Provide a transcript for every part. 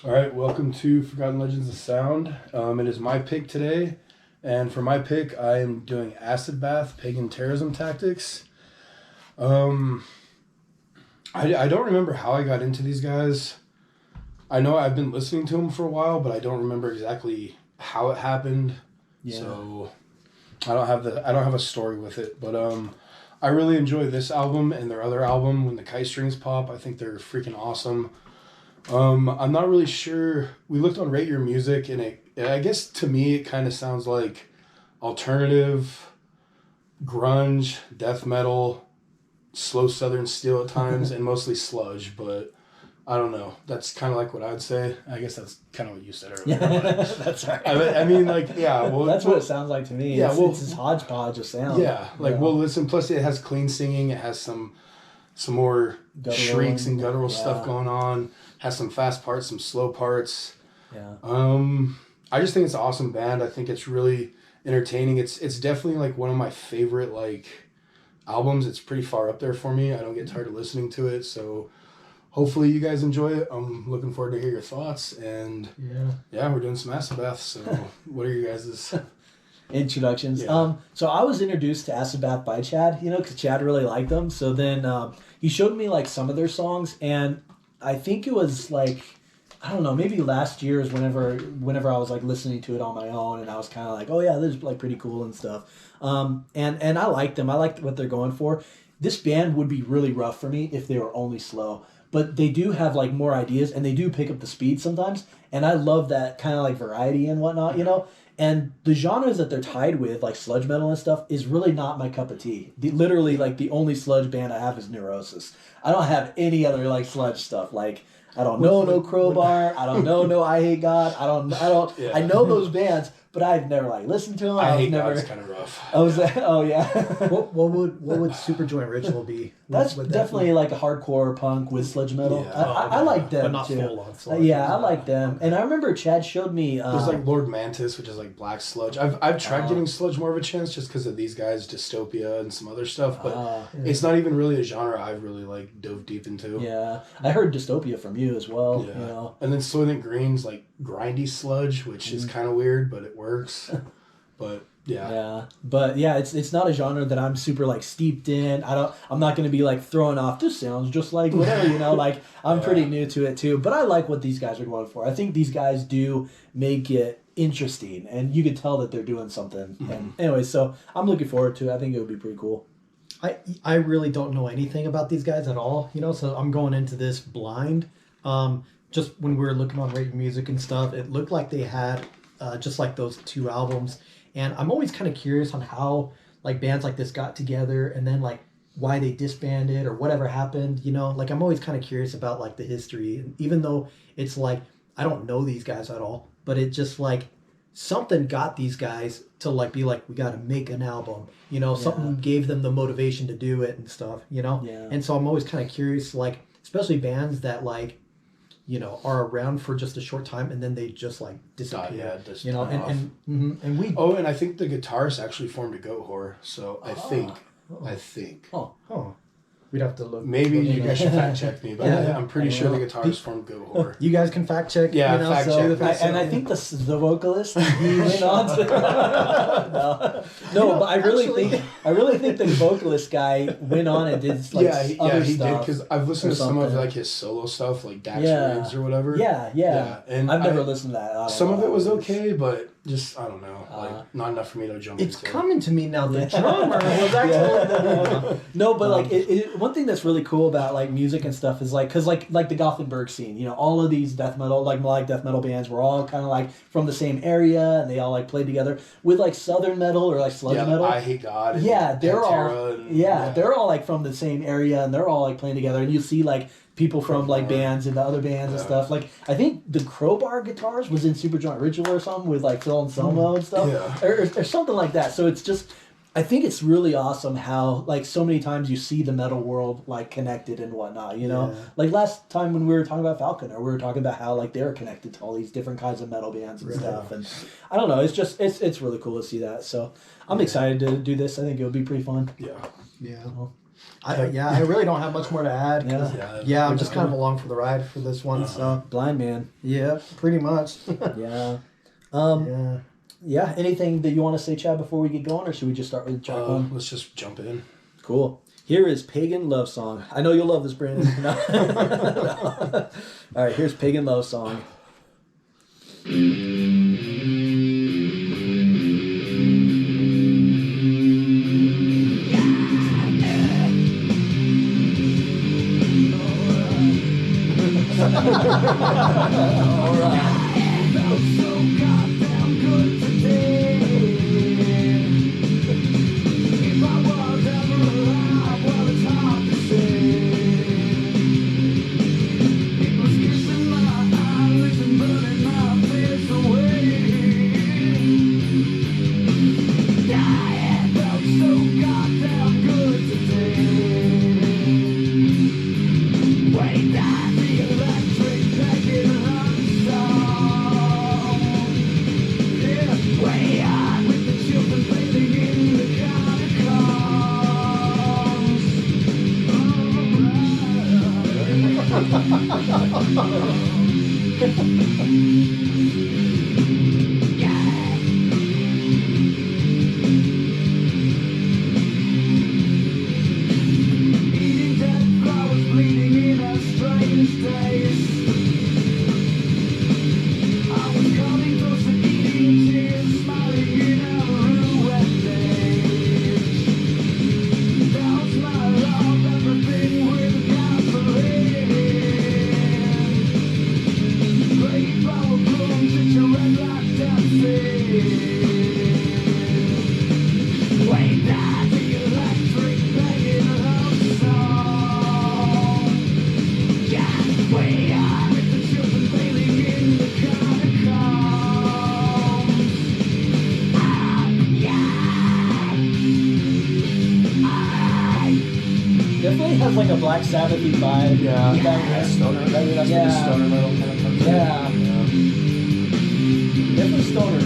All right, welcome to Forgotten Legends of Sound. It is my pick today, and for my pick, I am doing Acid Bath, Paegan Terrorism Tactics. I don't remember how I got into these guys. I know I've been listening to them for a while, but I don't remember exactly how it happened. Yeah. So I don't have a story with it, but I really enjoy this album and their other album, When the Kite Strings Pop. I think they're freaking awesome. I'm not really sure. We looked on Rate Your Music, and I guess to me it kind of sounds like alternative, grunge, death metal, slow southern steel at times, and mostly sludge, but I don't know. That's kind of like what I'd say. I guess that's kind of what you said earlier. That's right. I mean, like, yeah. Well, that's what it sounds like to me. Yeah, it's this hodgepodge of sound. Yeah, like, well, listen, plus it has clean singing. It has some more shrieks and guttural stuff going on. Has some fast parts, some slow parts. Yeah. I just think it's an awesome band. I think it's really entertaining. It's definitely like one of my favorite like albums. It's pretty far up there for me. I don't get tired of listening to it. So hopefully you guys enjoy it. I'm looking forward to hear your thoughts. And yeah, we're doing some Acid Bath. So what are your guys' introductions? Yeah. So I was introduced to Acid Bath by Chad, because Chad really liked them. So then he showed me like some of their songs, and I think it was like, I don't know, maybe last year is whenever I was like listening to it on my own, and I was kind of like, oh yeah, this is like pretty cool and stuff. And I liked them. I liked what they're going for. This band would be really rough for me if they were only slow, but they do have like more ideas, and they do pick up the speed sometimes. And I love that kind of like variety and whatnot, And the genres that they're tied with, like sludge metal and stuff, is really not my cup of tea. Literally, like, the only sludge band I have is Neurosis. I don't have any other, like, sludge stuff. Like, I don't know no Crowbar. I don't know no I Hate God. I know those bands, but I've never, like, listened to them. I Hate God's kind of rough. Oh, yeah. What would Superjoint Ritual be? That's definitely like a hardcore punk with sludge metal. Yeah. I like them, but not too. Full on sludge. I like them. And I remember Chad showed me... There's like Lord Mantis, which is like black sludge. I've tried getting sludge more of a chance just because of these guys, Dystopia and some other stuff, but it's not even really a genre I've really like dove deep into. Yeah. I heard Dystopia from you as well. Yeah. And then Soylent Green's like grindy sludge, which is kind of weird, but it works. But yeah, but yeah, it's not a genre that I'm super like steeped in. I'm not going to be like throwing off, this sounds just like whatever, like I'm pretty new to it too, but I like what these guys are going for. I think these guys do make it interesting, and you could tell that they're doing something. And anyway, so I'm looking forward to it. I think it would be pretty cool. I really don't know anything about these guys at all, so I'm going into this blind. Just when we were looking on Rate Your Music and stuff, it looked like they had just like those two albums. And I'm always kind of curious on how like bands like this got together, and then like why they disbanded or whatever happened, like I'm always kind of curious about like the history. And even though it's like, I don't know these guys at all, but it just like something got these guys to like be like, we got to make an album, something gave them the motivation to do it and stuff, And so I'm always kind of curious, like, especially bands that like, are around for just a short time and then they just like disappear. And we. Oh, and I think the guitarist actually formed a goat whore. So I think. Oh. We'd have to look. Maybe you guys should fact check me, but I'm pretty sure the guitarist formed goat whore. You guys can fact check. Yeah, fact check. And I think the vocalist he went on to. No, but I really think the vocalist guy went on and did like other he stuff. did, because I've listened to some of like his solo stuff, like Dax Riggs or whatever. Yeah. And I've never listened to that. Some of it was okay, but just I don't know, like not enough for me to jump into. It's coming to me now. The drummer was actually no, but like one thing that's really cool about like music and stuff is like, because like the Gothenburg scene, all of these death metal, like melodic death metal bands were all kind of like from the same area, and they all like played together. With like southern metal or like sludge metal, I Hate God. They're all like from the same area, and they're all like playing together, and you see like people from like bands and the other bands and stuff. Like I think the Crowbar guitars was in Superjoint Ritual or something with like Phil Anselmo and stuff, or something like that. So it's just, I think it's really awesome how like so many times you see the metal world like connected and whatnot. Like last time when we were talking about Falconer, we were talking about how like they were connected to all these different kinds of metal bands and stuff. And I don't know, it's just it's really cool to see that. So I'm excited to do this. I think it would be pretty fun. Yeah. Yeah. I really don't have much more to add. Yeah. I'm just kind of along for the ride for this one. So Blind man. yeah, pretty much. Yeah. Yeah. Yeah. Anything that you want to say, Chad, before we get going, or should we just start with track one? Let's just jump in. Cool. Here is Paegan Love Song. I know you'll love this, Brandon. No. All right, here's Paegan Love Song. All right. Definitely has like a Black Sabbath-y vibe. Yeah. Stoner. Maybe that's where the stoner metal kind of comes in. Yeah. Definitely stoner.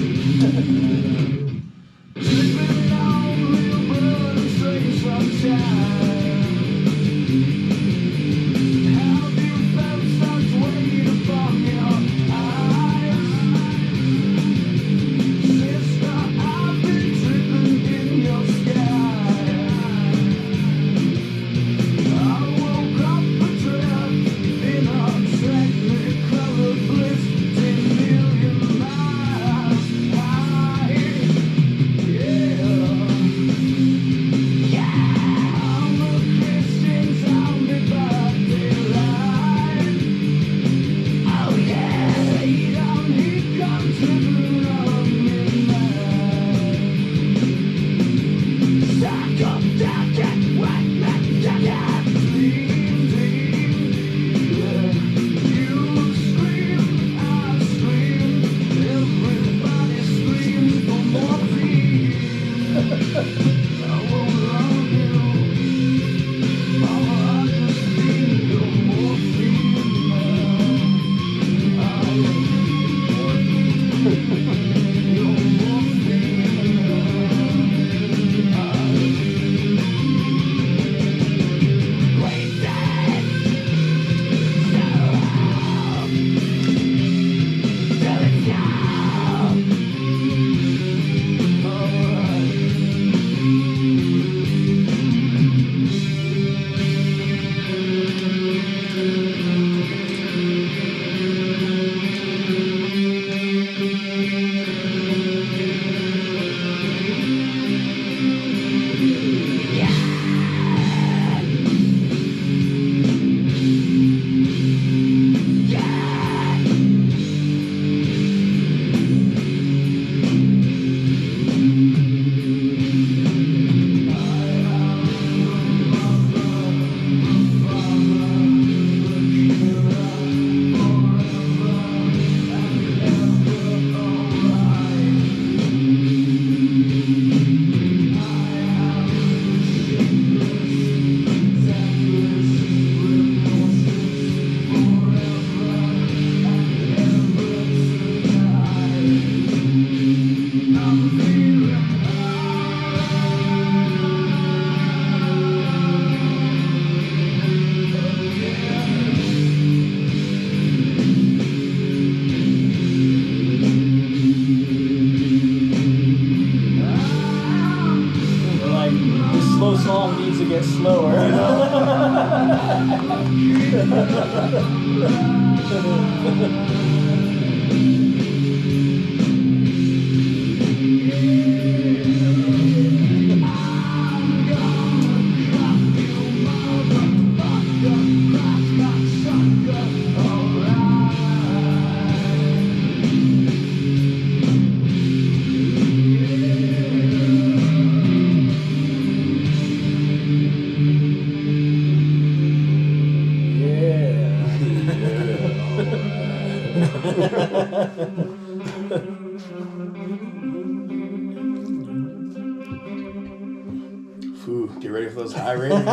Ooh, get ready for those high ratings, boys.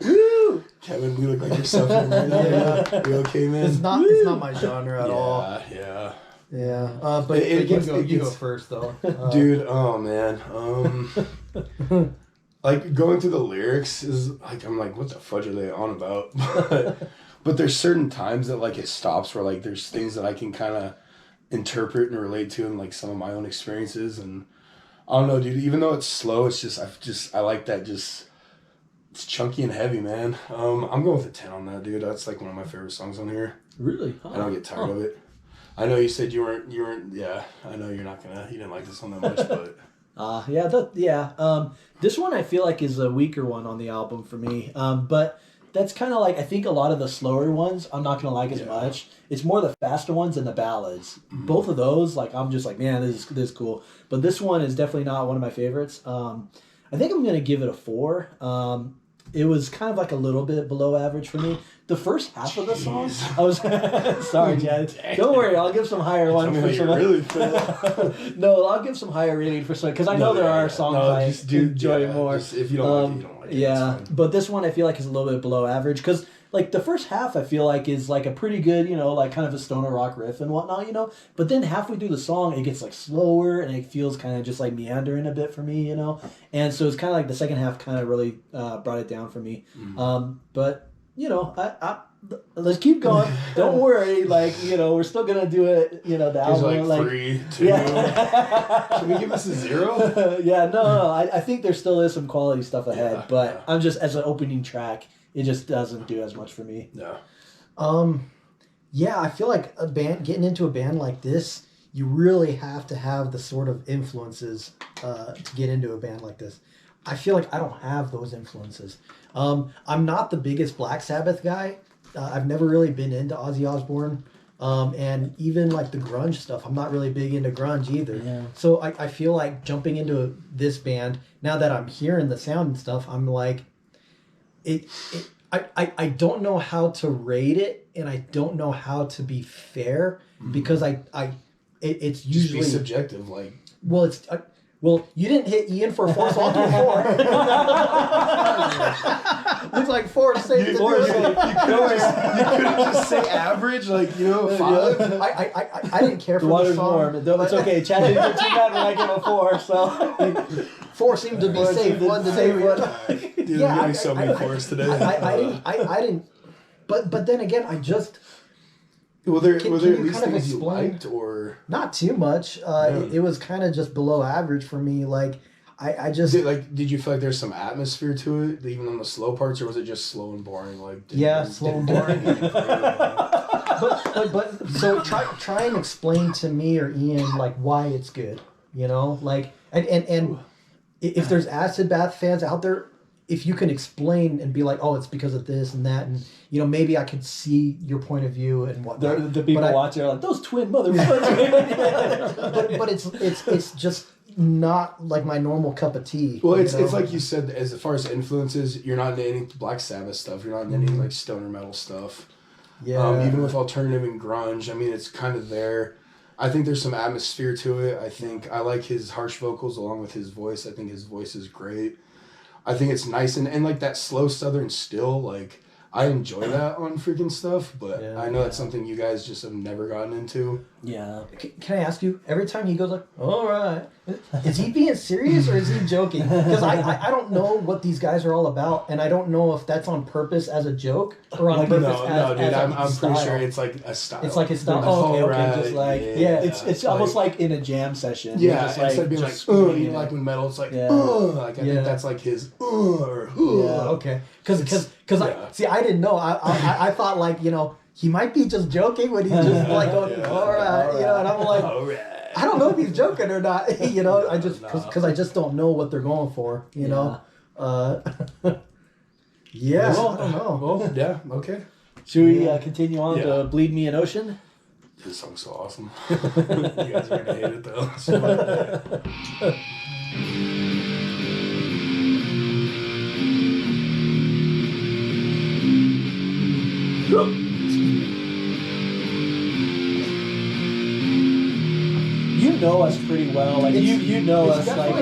Woo! Kevin, you look like yourself here right now. Yeah. You okay, man? It's not my genre at all. Yeah. Yeah. But you go first though. Dude, oh man. Like going through the lyrics is like, I'm like, what the fudge are they on about? But there's certain times that like it stops where like there's things that I can kind of interpret and relate to in like some of my own experiences. And I don't know, dude, even though it's slow, I like that it's chunky and heavy, man. I'm going with a 10 on that, dude. That's like one of my favorite songs on here. Really? Huh. I don't get tired of it. I know you said you weren't, yeah, I know you didn't like this one that much, but. This one I feel like is a weaker one on the album for me. But that's kind of like, I think a lot of the slower ones I'm not going to like as much. It's more the faster ones and the ballads. Mm-hmm. Both of those, like, I'm just like, man, this is cool. But this one is definitely not one of my favorites. I think I'm going to give it a 4. It was kind of like a little bit below average for me. The first half of the song, I was sorry, Chad. Don't worry, I'll give some higher ones for some. Really No, I'll give some higher rating for some because I know there are songs I enjoy more. If you don't like it, you don't like it. Yeah, but this one I feel like is a little bit below average because like the first half I feel like is like a pretty good, like kind of a stoner rock riff and whatnot, But then halfway through the song it gets like slower and it feels kind of just like meandering a bit for me, And so it's kind of like the second half kind of really brought it down for me. Mm-hmm. But I let's keep going. Don't worry, we're still gonna do it. The album, like 3, 2. Yeah. Can we give this a 0? Yeah, no. I think there still is some quality stuff ahead, but I'm just as an opening track, it just doesn't do as much for me. No. Yeah, I feel like getting into a band like this, you really have to have the sort of influences to get into a band like this. I feel like I don't have those influences. I'm not the biggest Black Sabbath guy. I've never really been into Ozzy Osbourne. And even like the grunge stuff, I'm not really big into grunge either. Yeah. So I feel like jumping into this band, now that I'm hearing the sound and stuff, I'm like, I don't know how to rate it, and I don't know how to be fair, because it's usually just be subjective, like. Well, it's. Well, you didn't hit Ian for a 4, so I'll do 4. Looks like 4 is safe to do. You couldn't just say average, 5. I didn't care for the song. Warm. It's okay. Chad didn't get too bad when I give a 4, so 4 seemed to be safe. One to say one. Dude, I'm getting so many 4s today. I didn't. But then again, I just. Were there at least things you liked, or not too much? It was kind of just below average for me. Like I just did you feel like there's some atmosphere to it, even on the slow parts, or was it just slow and boring? Slow and boring. but so try and explain to me or Ian why it's good. And if there's acid bath fans out there, if you can explain and be like, oh, it's because of this and that, and maybe I could see your point of view and whatnot. The people watching are like, those twin motherfuckers. but it's just not like my normal cup of tea. Well, it's like you said, as far as influences, you're not into any Black Sabbath stuff. You're not into any stoner metal stuff. Yeah. Even with alternative and grunge, I mean, it's kind of there. I think there's some atmosphere to it. I think I like his harsh vocals along with his voice. I think his voice is great. I think it's nice and like that slow southern still, I enjoy that on freaking stuff, but I know that's something you guys just have never gotten into. Yeah. Can I ask you, every time he goes like, all right, is he being serious or is he joking? Because I don't know what these guys are all about, and I don't know if that's on purpose as a joke or on purpose as I'm pretty sure it's like a style. It's like his style. Oh, okay. Just it's almost like in a jam session. Yeah, instead of being like when metal, it's like, I think that's like his, or, yeah, okay. Because Because I didn't know. I thought like, you know, he might be just joking when he's just like going, all right, you know, and I'm like, I don't know if he's joking or not, you know, I just, because I just don't know what they're going for, you know. Yeah, well, I don't know. Well, yeah, okay. Should we continue on to Bleed Me an Ocean? This song's so awesome. You guys are gonna hate it though. You know us pretty well. Like you know us like.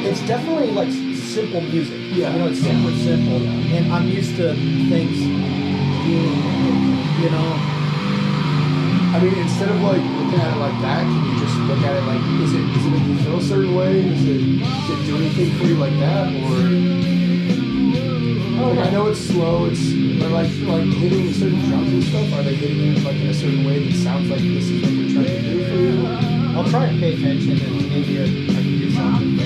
It's definitely like simple music. Yeah. You know, it's super simple. And I'm used to things being, you know. I mean, instead of like looking at it like that, can you just look at it like, is it make you feel a certain way? Does it do anything for you like that? Or like, I know it's slow, but like hitting certain drums and stuff, are they hitting it like in a certain way that sounds like this is what they're trying to do for you? I'll try and pay attention and maybe I can do something.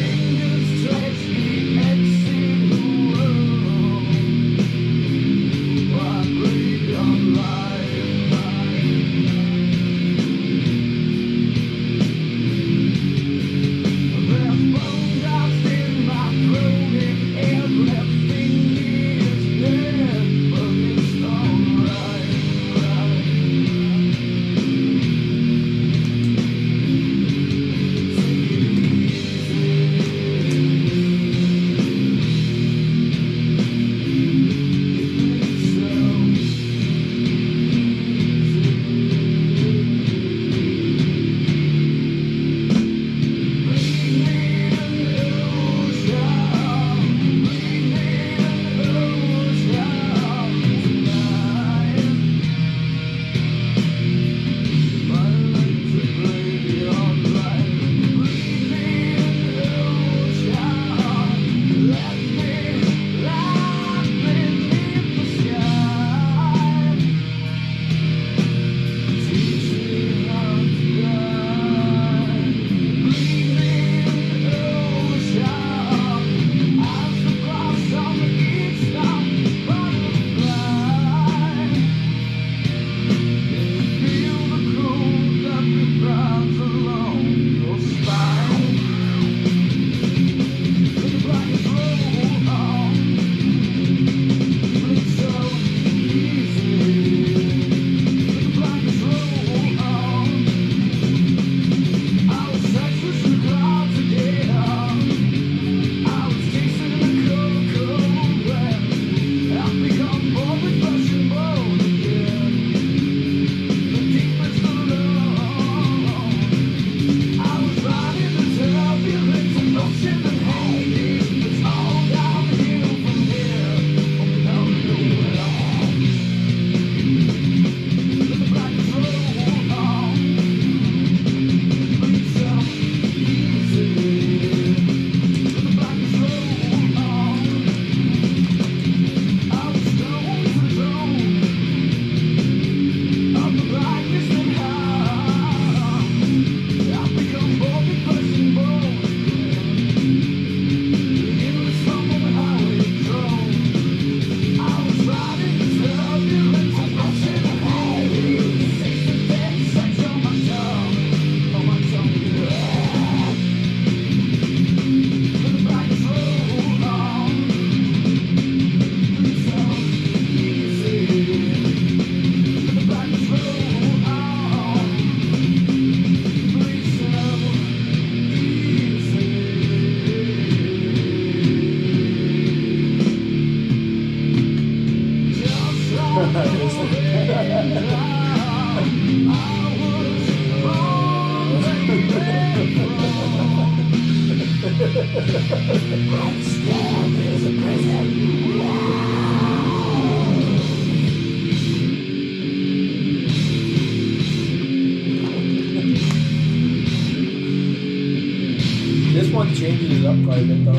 This one changes it up quite a bit though.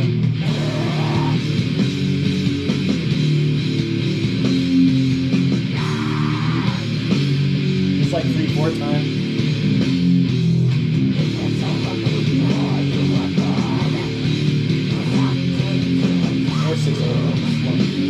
It's like 3/4 time. Or 6/8.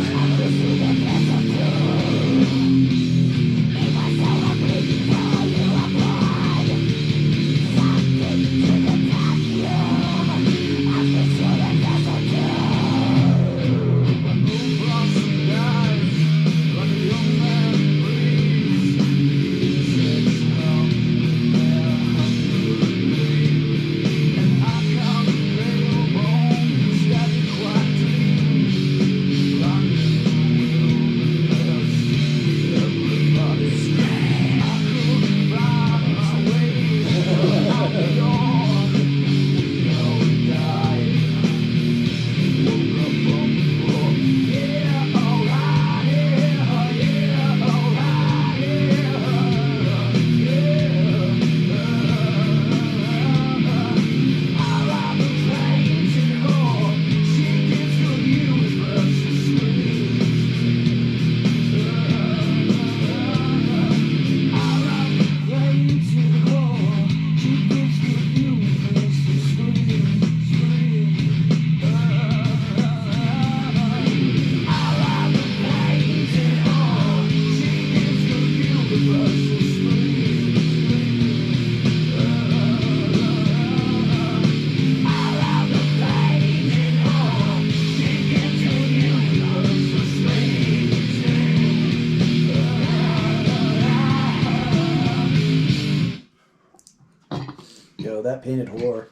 Yo, that painted whore.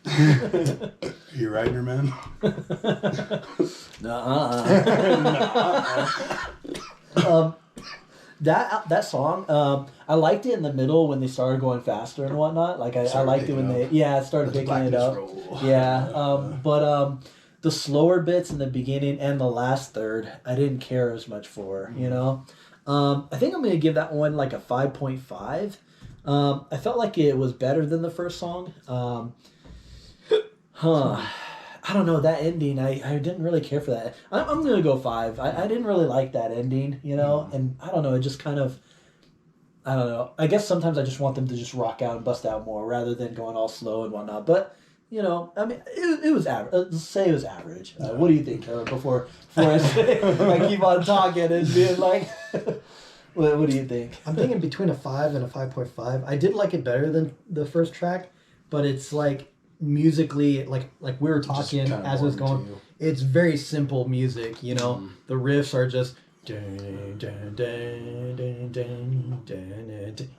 Are you riding her, man? That song, I liked it in the middle when they started going faster and whatnot. Like I liked it when they started picking it up. But the slower bits in the beginning and the last third, I didn't care as much for. You know, I think I'm gonna give that one like a 5.5. I felt like it was better than the first song. I don't know, that ending, I didn't really care for that. I'm going to go 5. I didn't really like that ending, you know? And I don't know, it just kind of, I don't know. I guess sometimes I just want them to just rock out and bust out more rather than going all slow and whatnot. But, you know, I mean, it was average. Let's say it was average. What do you think, Taylor, before I say, I keep on talking and being like... What do you think? I'm thinking between a 5 and a 5.5. I did like it better than the first track, but it's like musically, like we were talking as it was going, it's very simple music, you know. The riffs are just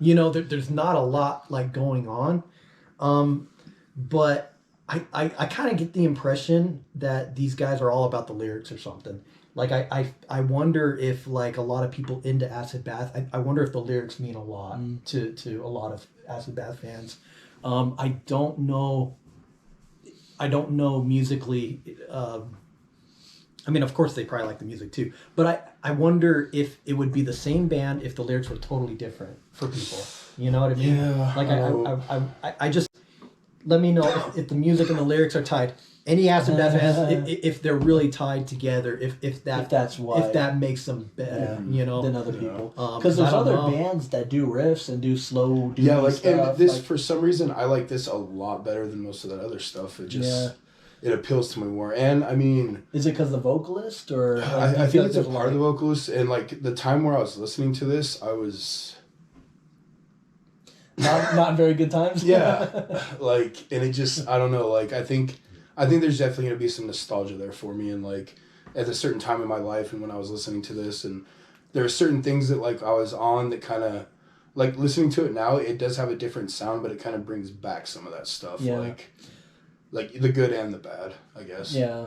you know, there's not a lot like going on, but I kind of get the impression that these guys are all about the lyrics or something. Like I wonder if like a lot of people into Acid Bath, I wonder if the lyrics mean a lot to a lot of Acid Bath fans. I don't know musically. I mean, of course they probably like the music too, but I wonder if it would be the same band if the lyrics were totally different for people. You know what I mean? Yeah. Like I just, let me know if the music and the lyrics are tied. Any Acid Bath fans, if they're really tied together, if that makes them better, you know, than other people. Because there's other bands that do riffs and do slow. Like stuff. And this for some reason I like this a lot better than most of that other stuff. It just it appeals to me more. And I mean, is it because the vocalist or? Like, I think it's a part of the vocalist. And like the time where I was listening to this, I was. Not in very good times. Yeah, like, and it just, I don't know, like, I think there's definitely going to be some nostalgia there for me, and, like, at a certain time in my life, and when I was listening to this, and there are certain things that, like, I was on that kind of, like, listening to it now, it does have a different sound, but it kind of brings back some of that stuff, like the good and the bad, I guess. Yeah.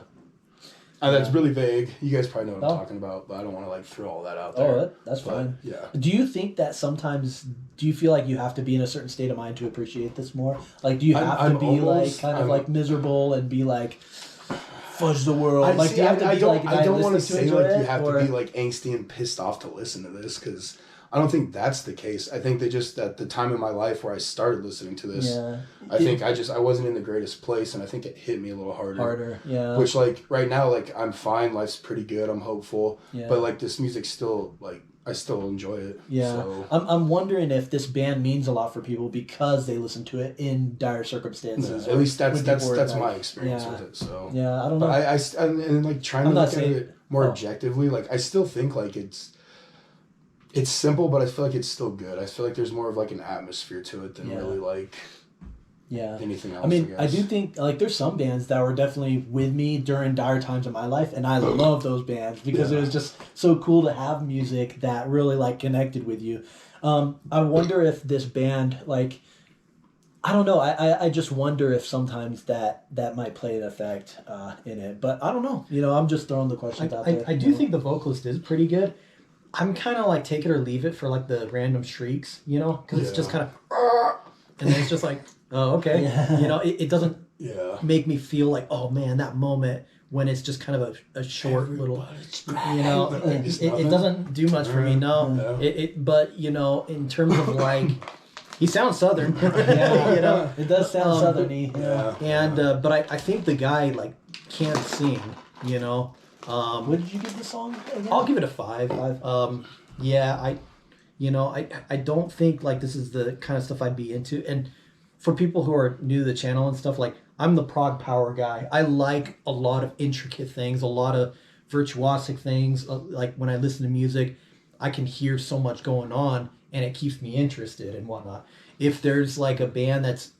That's really vague. You guys probably know what I'm talking about, but I don't want to, like, throw all that out there. Oh, that's fine. Yeah. Do you think that sometimes, do you feel like you have to be in a certain state of mind to appreciate this more? Like, do you have to be almost, like, kind of like miserable and be like, fudge the world? I don't want to say, like, you have to be, like, angsty and pissed off to listen to this, because I don't think that's the case. I think that just at the time in my life where I started listening to this, I think I wasn't in the greatest place, and I think it hit me a little harder. Which, like, right now, like, I'm fine, life's pretty good, I'm hopeful, but, like, this music still, like, I still enjoy it. Yeah. So. I'm wondering if this band means a lot for people because they listen to it in dire circumstances. At least that's my experience with it. So. Yeah, I don't know. But and like trying to look at it more objectively, like I still think like it's simple, but I feel like it's still good. I feel like there's more of like an atmosphere to it than really like anything else. I mean, I do think like there's some bands that were definitely with me during dire times of my life, and I love those bands because it was just so cool to have music that really like connected with you. I wonder if this band, like, I don't know. I just wonder if sometimes that might play an effect in it, but I don't know. You know, I'm just throwing the questions out there. I do think the vocalist is pretty good. I'm kind of like take it or leave it for like the random shrieks, you know, because it's just kind of, and then it's just like, oh, okay. You know, it doesn't make me feel like, oh man, that moment when it's just kind of a short little, you know, it doesn't do much for me. No. But, you know, in terms of like, he sounds Southern, you know. It does sound Southern-y. And, but I think the guy like can't sing, you know. What did you give the song again? I'll give it a 5. I don't think like this is the kind of stuff I'd be into. And for people who are new to the channel and stuff, like I'm the prog power guy. I like a lot of intricate things, a lot of virtuosic things. Like when I listen to music, I can hear so much going on. and it keeps me interested and whatnot. If there's like a band that's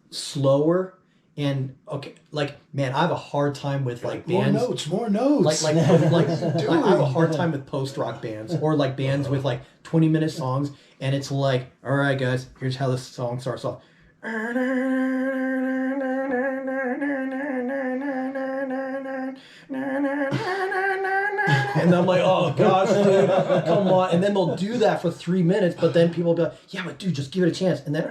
slower and okay, like man, I have a hard time with like bands. More notes. Like I have a hard time with post rock bands or like bands with like 20-minute songs, and it's like, all right, guys, here's how this song starts off. And I'm like, oh gosh, dude, come on. And then they'll do that for 3 minutes, but then people will be like, yeah, but dude, just give it a chance. And then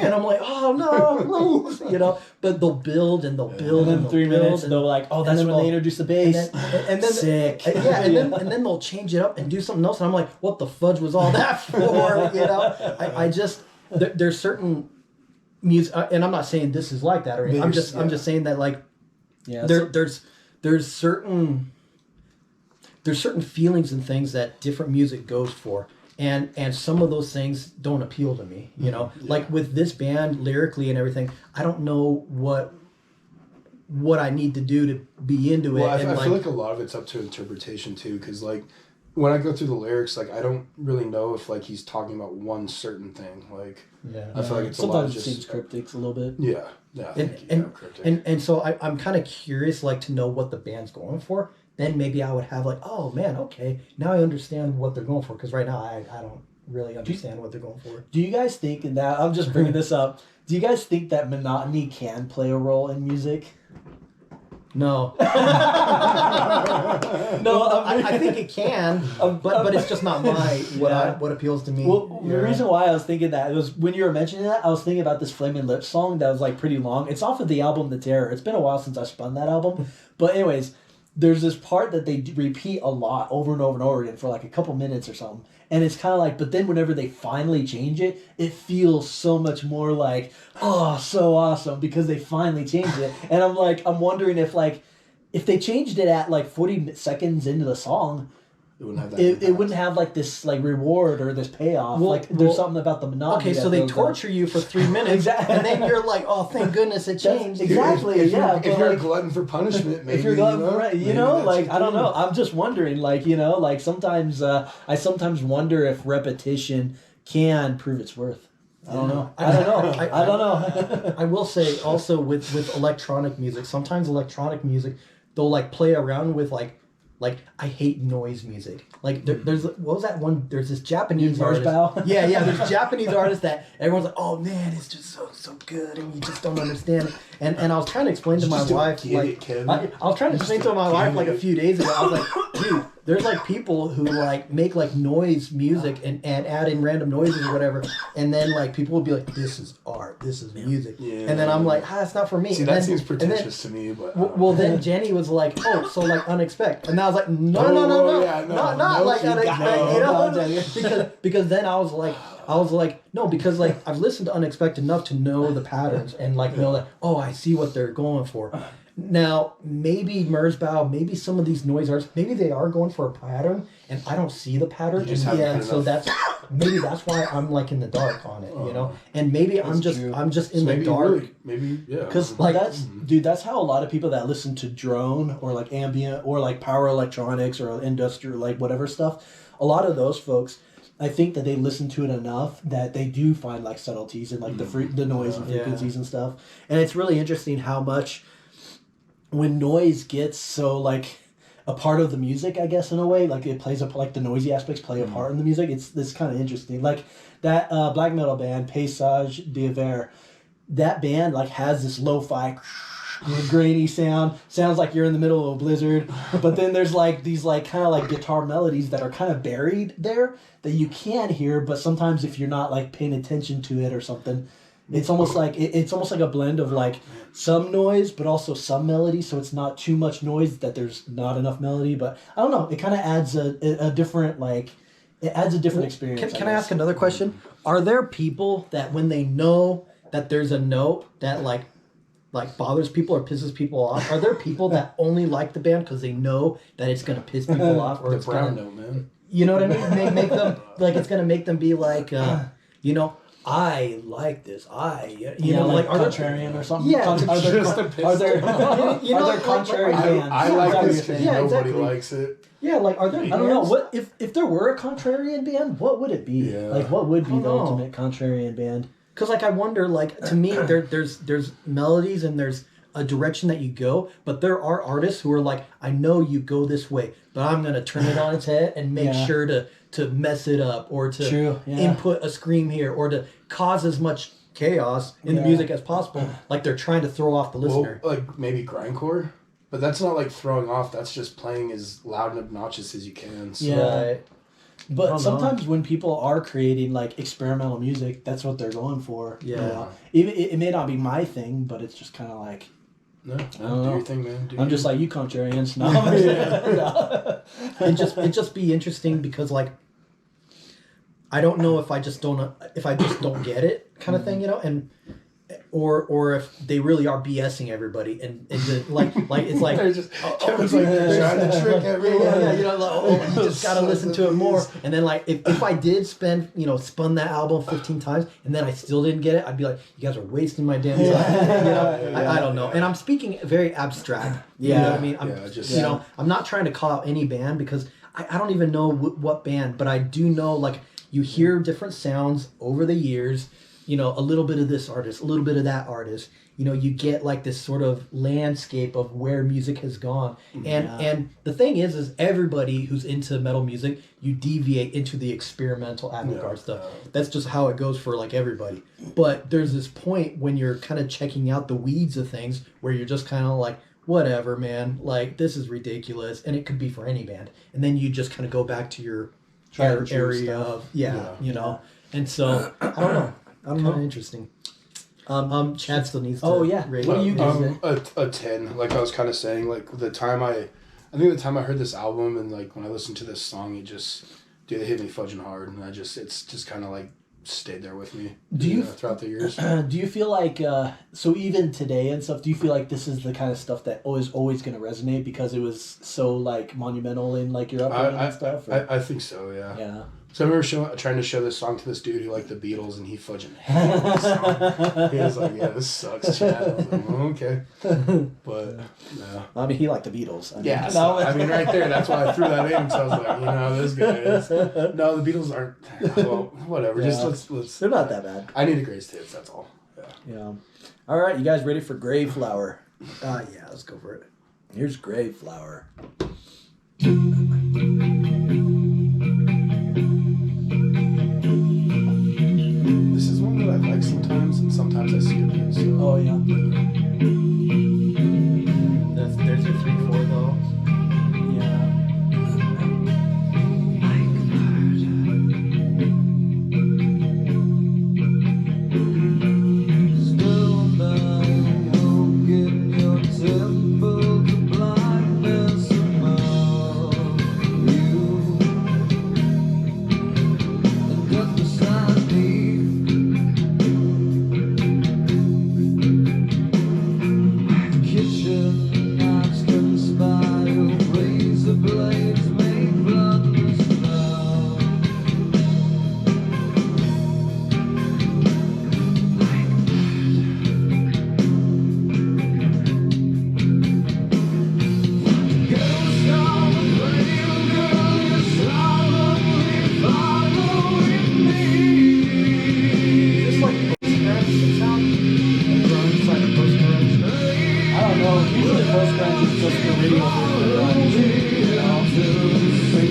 and I'm like, oh no, you know. But they'll build and they'll build, and then 3 minutes, they're like, oh, that's when they introduce the bass. And then sick. Yeah, and then they'll change it up and do something else. And I'm like, what the fudge was all that for? You know, I just there's certain music, and I'm not saying this is like that or anything. I'm just saying that like, there's certain feelings and things that different music goes for. And some of those things don't appeal to me, you know. Yeah. Like with this band, lyrically and everything, I don't know what I need to do to be into it. Well, I feel like a lot of it's up to interpretation too, because like when I go through the lyrics, like I don't really know if like he's talking about one certain thing. Like I feel like it's sometimes a lot it seems cryptic a little bit. Yeah, cryptic. And so I'm kind of curious, like to know what the band's going for. Then maybe I would have like, oh man, okay, now I understand what they're going for. Because right now I don't really understand what they're going for. Do you guys think that, I'm just bringing this up, do you guys think that monotony can play a role in music? No. No, I think it can, but it's just not what appeals to me. Well, the reason why I was thinking that, it was when you were mentioning that, I was thinking about this Flaming Lips song that was like pretty long. It's off of the album The Terror. It's been a while since I spun that album. But anyways, there's this part that they repeat a lot over and over and over again for like a couple minutes or something. And it's kind of like, but then whenever they finally change it, it feels so much more like, oh, so awesome because they finally changed it. And I'm wondering if they changed it at like 40 seconds into the song, it wouldn't have like this like reward or this payoff. There's something about the monotony. Okay, so they torture you for 3 minutes, exactly, and then you're like, oh, thank goodness it changed. Exactly. If you're a glutton for punishment, maybe. If you're glutton for I don't know. I'm just wondering, sometimes I sometimes wonder if repetition can prove its worth. I don't know. I don't know. I will say also with electronic music, sometimes electronic music, they'll like play around with like I hate noise music. Like there's what was that one? There's this Japanese artist. Yeah, there's Japanese artists that everyone's like, oh man, it's just so good, and you just don't understand it. And I was trying to explain to my wife, I was trying to explain to my wife like a few days ago. I was like, dude, there's like people who like make like noise music and add in random noises or whatever, and then like people will be like, this is art, this is music, and then I'm like, it's not for me. See, that seems pretentious to me, but well, then Jenny was like, oh, so like unexpected, and I was like, no, not like unexpected, you know, because then I was like, no, because like I've listened to Unexpected enough to know the patterns and like know that, oh, I see what they're going for. Now, maybe Merzbow, maybe some of these noise artists, maybe they are going for a pattern, and I don't see the pattern. And so that's why I'm like in the dark on it, you know. And maybe I'm just in the dark. Because that's how a lot of people that listen to drone or like ambient or like power electronics or industrial like whatever stuff, a lot of those folks, I think that they listen to it enough that they do find like subtleties and like the noise and frequencies and stuff. And it's really interesting how much when noise gets so like a part of the music, I guess in a way, like it plays like the noisy aspects play a part in the music. It's kind of interesting. Like that black metal band Paysage d'Hiver, that band like has this lo-fi grainy sounds like you're in the middle of a blizzard, but then there's like these like kind of like guitar melodies that are kind of buried there that you can't hear, but sometimes if you're not like paying attention to it or something, it's almost like a blend of like some noise but also some melody, so it's not too much noise that there's not enough melody. But I don't know, it kind of adds a different experience. Can I ask another question? Are there people that when they know that there's a note that like bothers people or pisses people off, are there people that only like the band because they know that it's going to piss people off, or the it's brown gonna, note, man? You know what I mean? Make them like it's going to make them be like, you know, I like this. You know, like are there contrarian or something. Yeah, are there, just a are there, You know, are there contrary bands? I Is like that this your because thing? Yeah, nobody exactly. likes it. Yeah, like are there? I don't know what if there were a contrarian band, what would it be? Yeah. Like what would be the know. ultimate contrarian band? Because like I wonder, like to me, there's melodies and there's a direction that you go, but there are artists who are like, I know you go this way, but I'm gonna turn it on its head and make Yeah. sure to mess it up or to True, yeah. input a scream here or to cause as much chaos in the Yeah. music as possible. Like they're trying to throw off the listener. Well, like maybe grindcore, but that's not like throwing off. That's just playing as loud and obnoxious as you can. So. Yeah. Right. I But don't sometimes when people are creating like experimental music, that's what they're going for. Yeah. You know? Even it may not be my thing, but it's just kind of like No, don't do know. your thing, man. I'm just like you contrarians. No. And just be interesting because like I don't know if I just don't get it kind of thing, you know, and or if they really are BSing everybody and like it's like They're just Kevin's like trying to trick everyone. yeah, you know, like, you just gotta listen to it more. And then like if I did spun that album 15 times and then I still didn't get it, I'd be like, you guys are wasting my damn time. You know, I don't know. And I'm speaking very abstract. You know what I mean? I'm you know, I'm not trying to call out any band because I don't even know what band, but I do know like you hear different sounds over the years. You know, a little bit of this artist, a little bit of that artist. You know, you get like this sort of landscape of where music has gone. And the thing is everybody who's into metal music, you deviate into the experimental avant-garde stuff. That's just how it goes for like everybody. But there's this point when you're kind of checking out the weeds of things where you're just kind of like, whatever, man, like this is ridiculous. And it could be for any band. And then you just kind of go back to your area of, you know. And so, I don't know. Kind of interesting. Chad still needs to. Oh yeah. rate What do it. you do? A 10. Like I was kind of saying, like I think the time I heard this album and like when I listened to this song, it hit me fudging hard, and it's just kind of like stayed there with me. Throughout the years? Do you feel like so even today and stuff? Do you feel like this is the kind of stuff that always going to resonate because it was so like monumental in like your upbringing and stuff? Or? I think so. Yeah. Yeah. So I remember trying to show this song to this dude who liked the Beatles, and he fudging hated this song. He was like, "Yeah, this sucks, Chad." I was like, "Oh, okay," but no. I mean, he liked the Beatles. I Yeah, mean, so, I mean, right there. That's why I threw that in. So I was like, this guy is. No, the Beatles aren't. Well, whatever. Yeah. Just let's. They're not that bad. I need a greatest hits. That's all. Yeah. Yeah. All right, you guys ready for Grave Flower? Yeah, let's go for it. Here's Grave Flower. This is one that I like sometimes, and sometimes I skip it. So. Oh yeah. There's your 3/4 though. Yeah.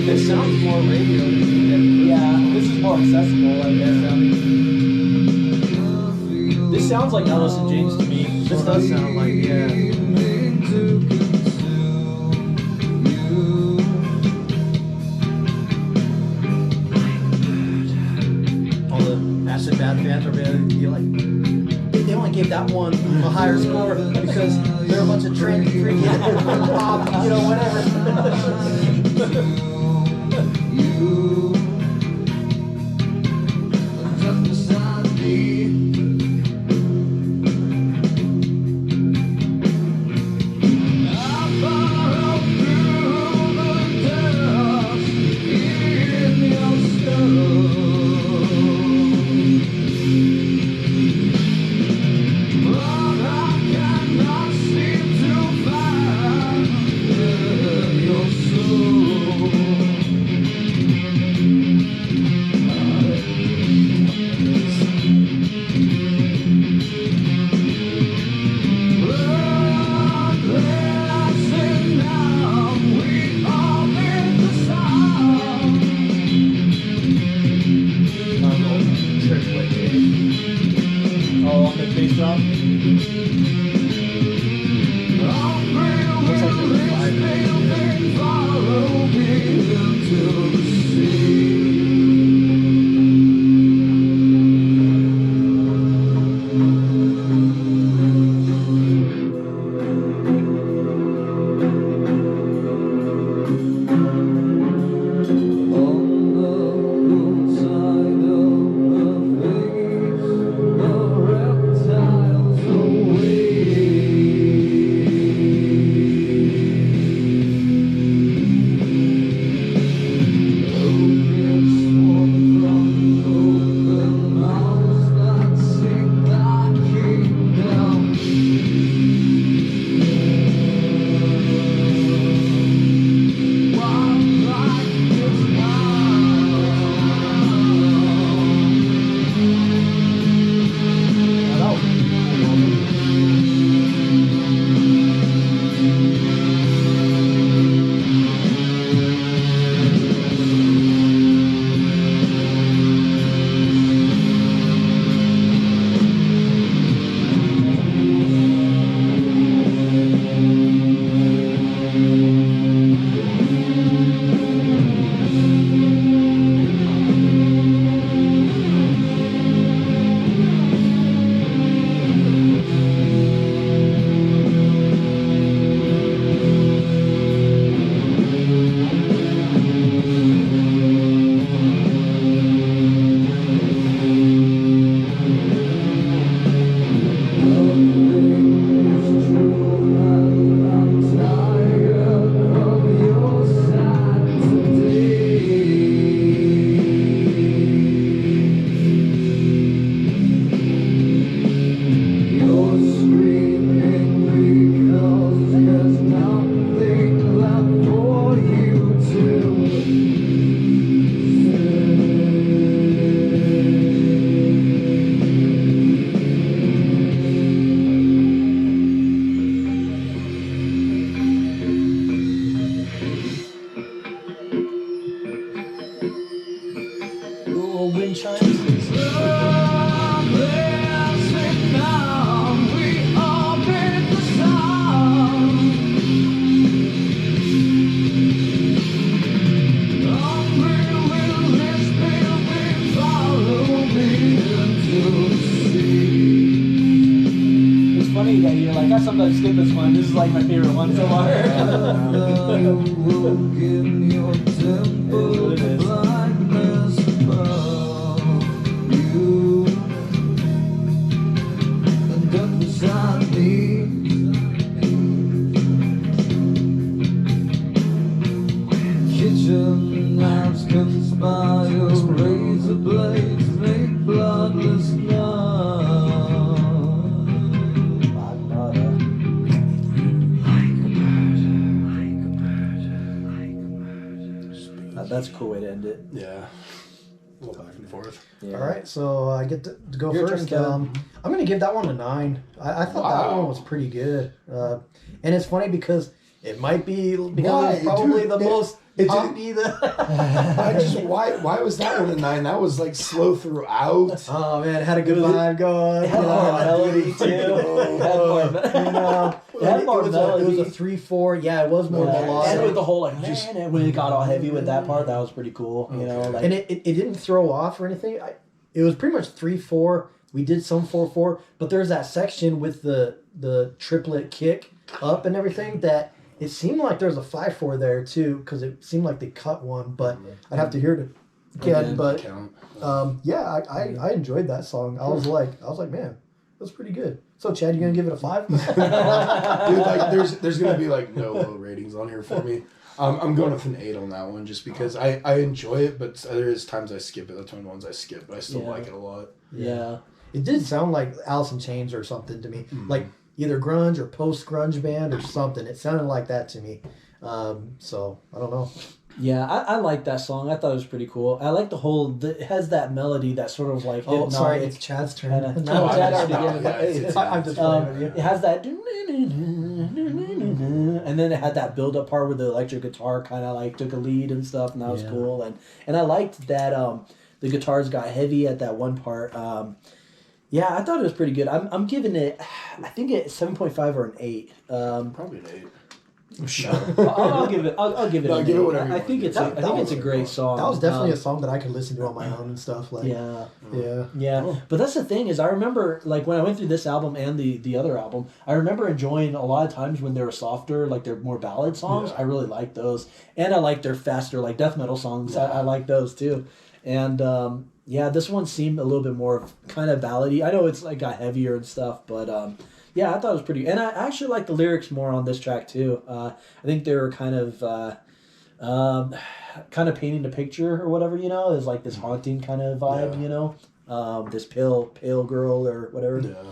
This sounds more radio than Yeah, this is more accessible, I guess. This sounds like Alice and James to me. This does sound like, all the acid bath fans are really like, they only gave that one a higher score because they're a bunch of trendy freaking pop, you know, whatever. little wind chimes. Funny that you're like, I sometimes skip this one. This is like my favorite one so far. Kitchen knives conspire, razor blades make bloodless That's a cool way to end it. Yeah. A little back and forth. Yeah. All right, so I get to go Your first. turn, Kevin. I'm going to give that one a 9. I thought that one was pretty good. And it's funny because it might be because it's probably the most poppy Why was that one a 9? That was like slow throughout. Oh man, it had a good vibe going. It had more melody too. It had more melody. It was a 3/4. Yeah, it was more melodic. And with the whole like, just when it got all heavy with that part, that was pretty cool. You know, like, and it didn't throw off or anything. It was pretty much 3/4. We did some 4/4, but there's that section with the triplet kick up and everything that it seemed like there was a 5/4 there too, because it seemed like they cut one. But I'd have to hear it again. But yeah, I enjoyed that song. I was like, man, that's pretty good. So Chad, you gonna give it a 5? Dude, like there's gonna be like no low ratings on here for me. I'm going with an 8 on that one just because I enjoy it, but there is times I skip it. That's one of the ones I skip, but I still like it a lot. Yeah. It did sound like Alice in Chains or something to me, like either grunge or post grunge band or something. It sounded like that to me. So I don't know. Yeah, I like that song. I thought it was pretty cool. I like the whole. It has that melody that sort of like. Oh, sorry, it's Chad's turn. No, Chad already gave it. I'm just playing with you. It has that, and then it had that build up part where the electric guitar kind of like took a lead and stuff, and that was cool. And I liked that the guitars got heavy at that one part. Yeah, I thought it was pretty good. I'm giving it, I think it's 7.5 or an 8. Probably an 8. I'll give it. I'll give it. No, an give it 8. whatever. I think it's. I think it's a great song. That was definitely a song that I could listen to on my own and stuff. Like, yeah. Oh. But that's the thing is, I remember like when I went through this album and the other album, I remember enjoying a lot of times when they were softer, like they're more ballad songs. I really like those, and I like their faster like death metal songs. I like those too, and this one seemed a little bit more kind of ballady. I know it's like got heavier and stuff, but yeah, I thought it was pretty. And I actually like the lyrics more on this track too. I think they were kind of painting a picture or whatever, you know, is like this haunting kind of vibe, you know, this pale girl or whatever. Yeah.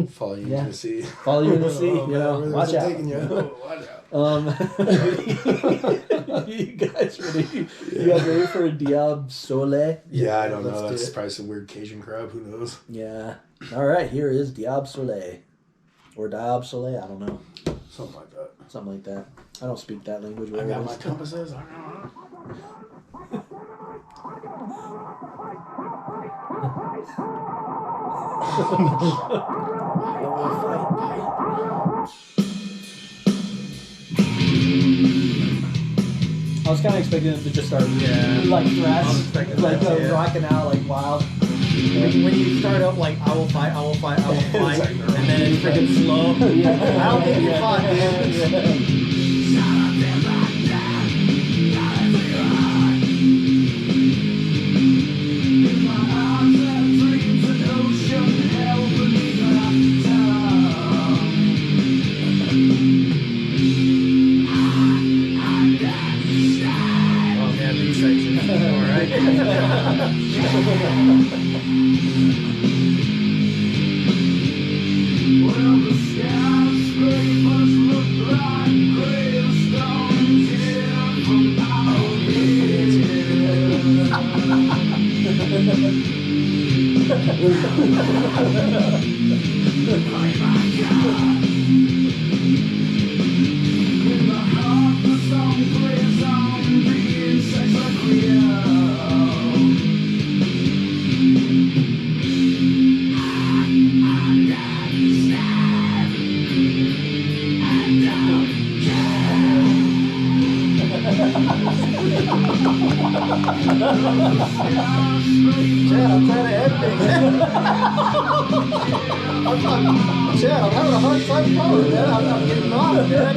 Follow you into the sea. Follow you in the sea. You know, watch out. Watch out. You guys ready? You guys ready for Diab Soleil? Yeah, I don't know. Let's do That's it. probably some weird Cajun crab. Who knows? Yeah. All right. Here is Diab Soleil, or Diab Soleil. I don't know. Something like that. Something like that. I don't speak that language. I got my compasses. I was kind of expecting them to just start like thrash, like rocking out like wild. When you start up like I will fight, and then it's freaking slow. I don't think you fought, man. I'm trying to end things. Chad, I'm having a hard time following, man. I'm getting off, man.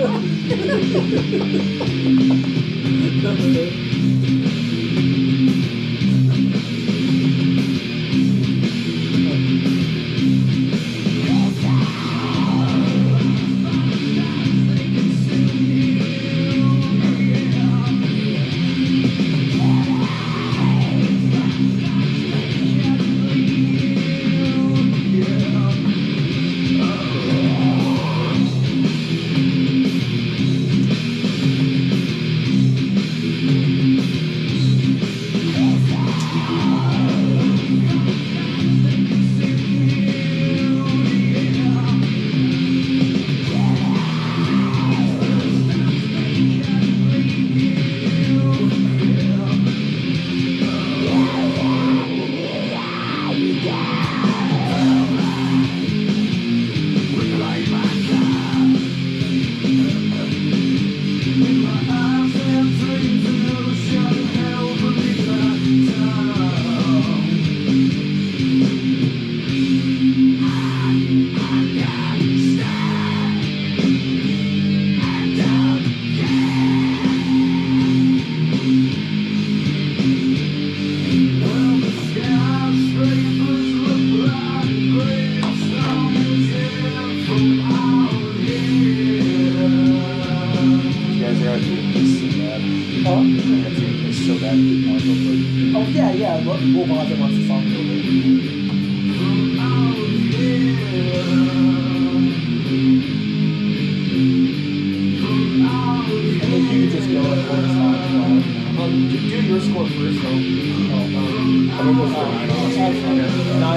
Oh yeah, we'll pause it once the song's over. And then you just go and hold the song. Do your score first, though. I'm gonna go for 9.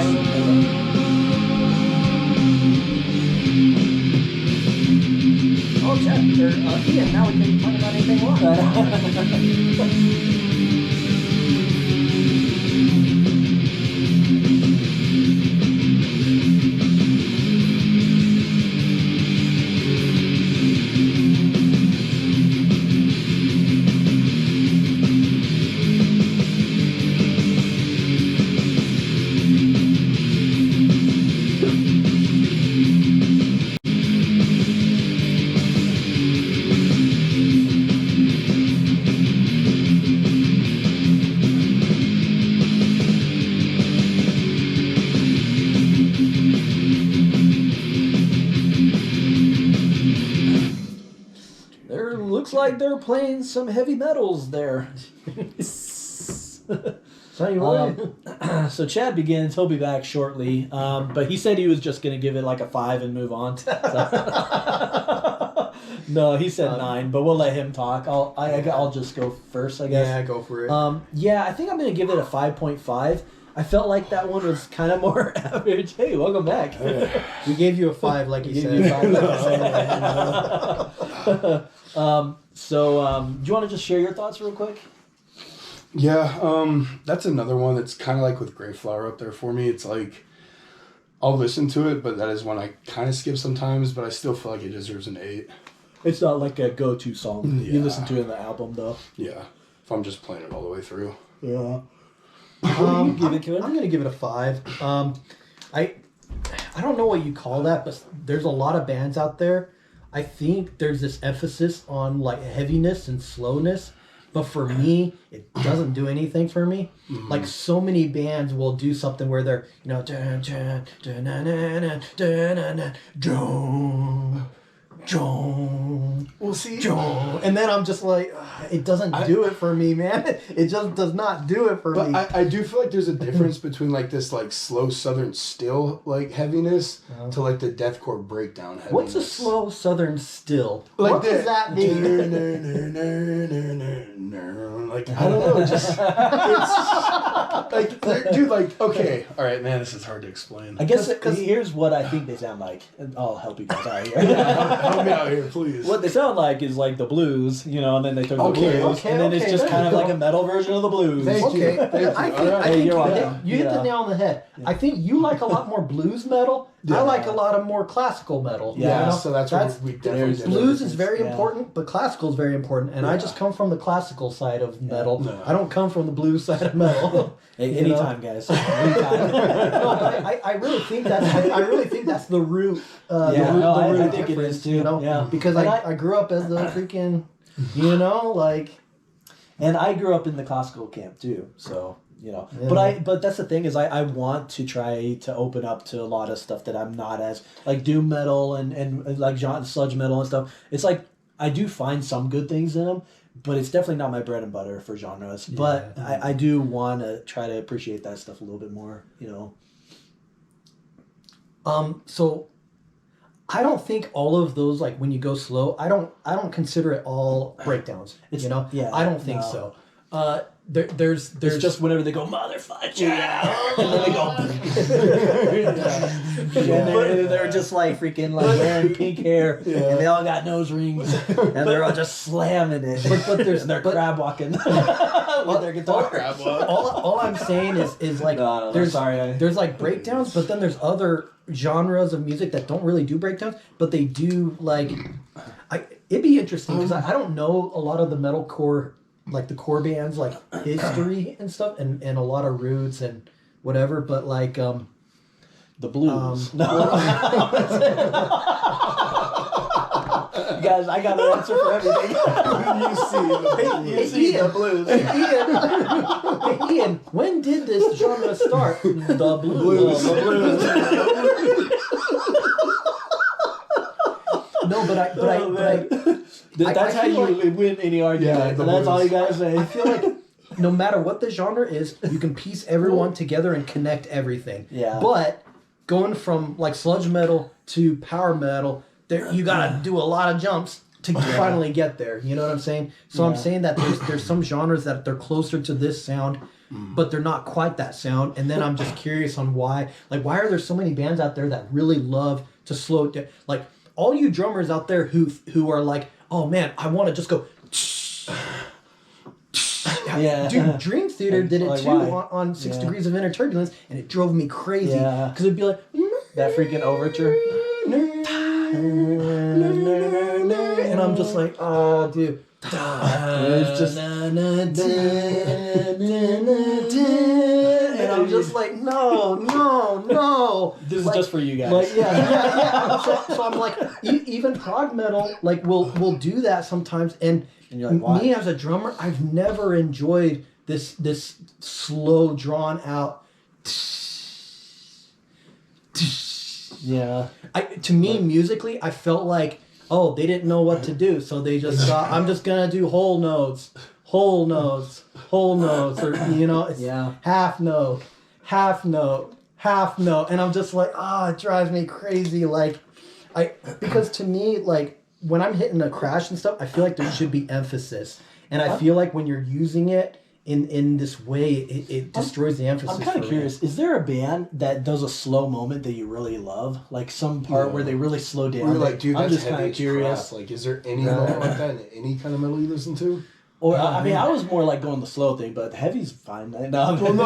Oh, Chad, or Ian, now we can talk about anything we want. Looks like they're playing some heavy metals there. So anyway, so Chad begins. He'll be back shortly, but he said he was just going to give it like a 5 and move on. So. No, he said 9, but we'll let him talk. I'll just go first, I guess. Yeah, go for it. Yeah, I think I'm going to give it a 5.5. I felt like that one was kind of more average. Hey, welcome back. We gave you a 5, like you said. Do you want to just share your thoughts real quick? Yeah, that's another one that's kind of like with Greyflower up there for me. It's like, I'll listen to it, but that is one I kind of skip sometimes, but I still feel like it deserves an 8. It's not like a go-to song. Yeah. You listen to it in the album, though. Yeah, if I'm just playing it all the way through. Yeah. I'm gonna give it a 5. I don't know what you call that, but there's a lot of bands out there. I think there's this emphasis on like heaviness and slowness, but for me, it doesn't do anything for me. Mm-hmm. Like so many bands will do something where they're, you know, dun, dun, dun, dun, dun, dun, dun, dun, dun, John, We'll see. John, and then I'm just like, it doesn't do it for me, man. It just does not do it for me. But I do feel like there's a difference between like this like slow southern still like heaviness to like the deathcore breakdown heaviness. What's a slow southern still? Like what does that mean? Like I don't know, just it's like dude, like okay, all right, man, this is hard to explain. I guess because here's what I think they sound like. I'll help you guys out here. Help me out here, please. What they sound like is like the blues, you know, and then they took the blues, and then it's just kind of like a metal version of the blues. Thank you. I think You're you hit the nail on the head. I think you like a lot more blues metal, I like a lot of more classical metal. Yeah, you know? so that's what we definitely did. Blues is very important, but classical is very important, and I just come from the classical side of metal. No. I don't come from the blues side of metal. Anytime, guys. Anytime. No, but I really think that's the root. I think it is too. You know, yeah, because I grew up as the freaking, you know, like, and I grew up in the classical camp too. So you know, but that's the thing is I want to try to open up to a lot of stuff that I'm not as like doom metal and like sludge metal and stuff. It's like I do find some good things in them, but it's definitely not my bread and butter for genres. Yeah. But I do want to try to appreciate that stuff a little bit more, you know. So I don't think all of those, like when you go slow, I don't consider it all breakdowns. You know, I don't think so. There's it's just whenever they go motherfucker, and then they go, and they're just like freaking like wearing pink hair, and they all got nose rings, and they're all just slamming it. But there's and they're crab walking with their guitar. All I'm saying is like there's like breakdowns, but then there's other genres of music that don't really do breakdowns, but they do like. It'd be interesting because I don't know a lot of the metalcore. Like the core bands, like history and stuff, and a lot of roots and whatever, but like the blues. No. Guys, I got an answer for everything. You see the blues. Hey, Ian, when did this genre start? The blues. The blues. No, but I that's how you like, win any argument. Yeah, that's all you gotta say. I feel like no matter what the genre is, you can piece everyone together and connect everything. Yeah. But going from like sludge metal to power metal, you gotta do a lot of jumps to finally get there. You know what I'm saying? So I'm saying that there's some genres that they're closer to this sound, but they're not quite that sound. And then I'm just curious on why. Like, why are there so many bands out there that really love to slow it down? Like, all you drummers out there who are like, oh man, I want to just go. Yeah, dude, Dream Theater did it too on 6 Degrees of Inner Turbulence, and it drove me crazy. Yeah, because it'd be like that freaking overture, and I'm just like, oh, dude. It's just, and I'm just like, no. This is just for you guys. Like, yeah. So I'm like, even prog metal, like, will do that sometimes. And you're like, me as a drummer, I've never enjoyed this slow, drawn out. Yeah. To me, musically, I felt like, oh, they didn't know what to do, so they just thought, I'm just gonna do whole notes, or you know, it's half note, and I'm just like, it drives me crazy. Like, because to me, like when I'm hitting a crash and stuff, I feel like there should be emphasis, and I feel like when you're using it in this way, it destroys the emphasis. I'm kind of curious. Is there a band that does a slow moment that you really love, like some part where they really slow down? We're like, dude, I'm that's just kind of curious. Like, is there any moment like that in any kind of metal you listen to? Or I mean, I was more like going the slow thing, but heavy's fine. No, I don't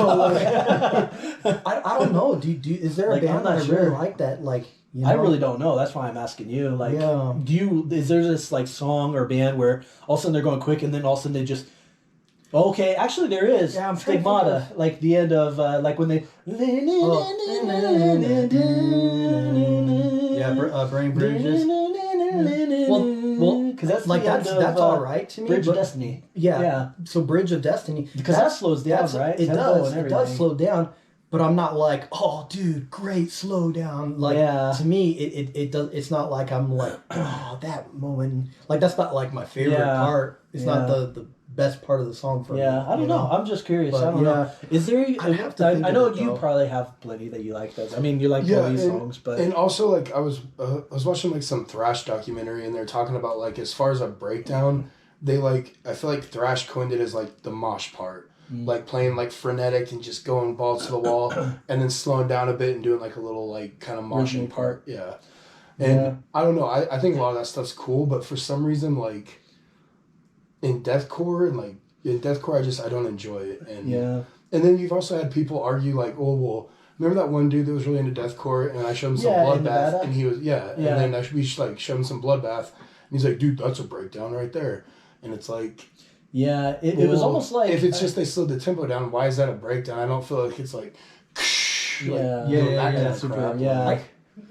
know. Is there a band that I really like that? Like, you know? I really don't know. That's why I'm asking you. Like, is there this like song or band where all of a sudden they're going quick and then all of a sudden they just. Okay, actually there is. Yeah, I'm Stigmata, like the end of like when they. Brain Bridges. Well, because that's like that's all right to me. Bridge of Destiny. Yeah. So Bridge of Destiny, because that slows down, right? It does slow down, but I'm not like, oh, dude, great, slow down. Like to me, it does. It's not like I'm like, oh, that moment. Like that's not like my favorite part. It's not the best part of the song for me. Yeah, I don't know. I'm just curious. But, I don't know. Is there? I know you probably have plenty that you like. I mean, you like all these songs, but and also like I was watching like some thrash documentary and they're talking about like as far as a breakdown, they like I feel like thrash coined it as like the mosh part. Like playing like frenetic and just going balls to the wall and then slowing down a bit and doing like a little like kind of moshing part. Yeah. And I don't know, I think a lot of that stuff's cool, but for some reason like in deathcore I don't enjoy it. And then you've also had people argue like, oh well, Remember that one dude that was really into deathcore, and I showed him some Yeah, in Bloodbath, Nevada? and he was and then we like showed him some Bloodbath, and he's like, dude, that's a breakdown right there, and it's like, yeah, it was almost like if it's just they slowed the tempo down, why is that a breakdown? I don't feel like it's like,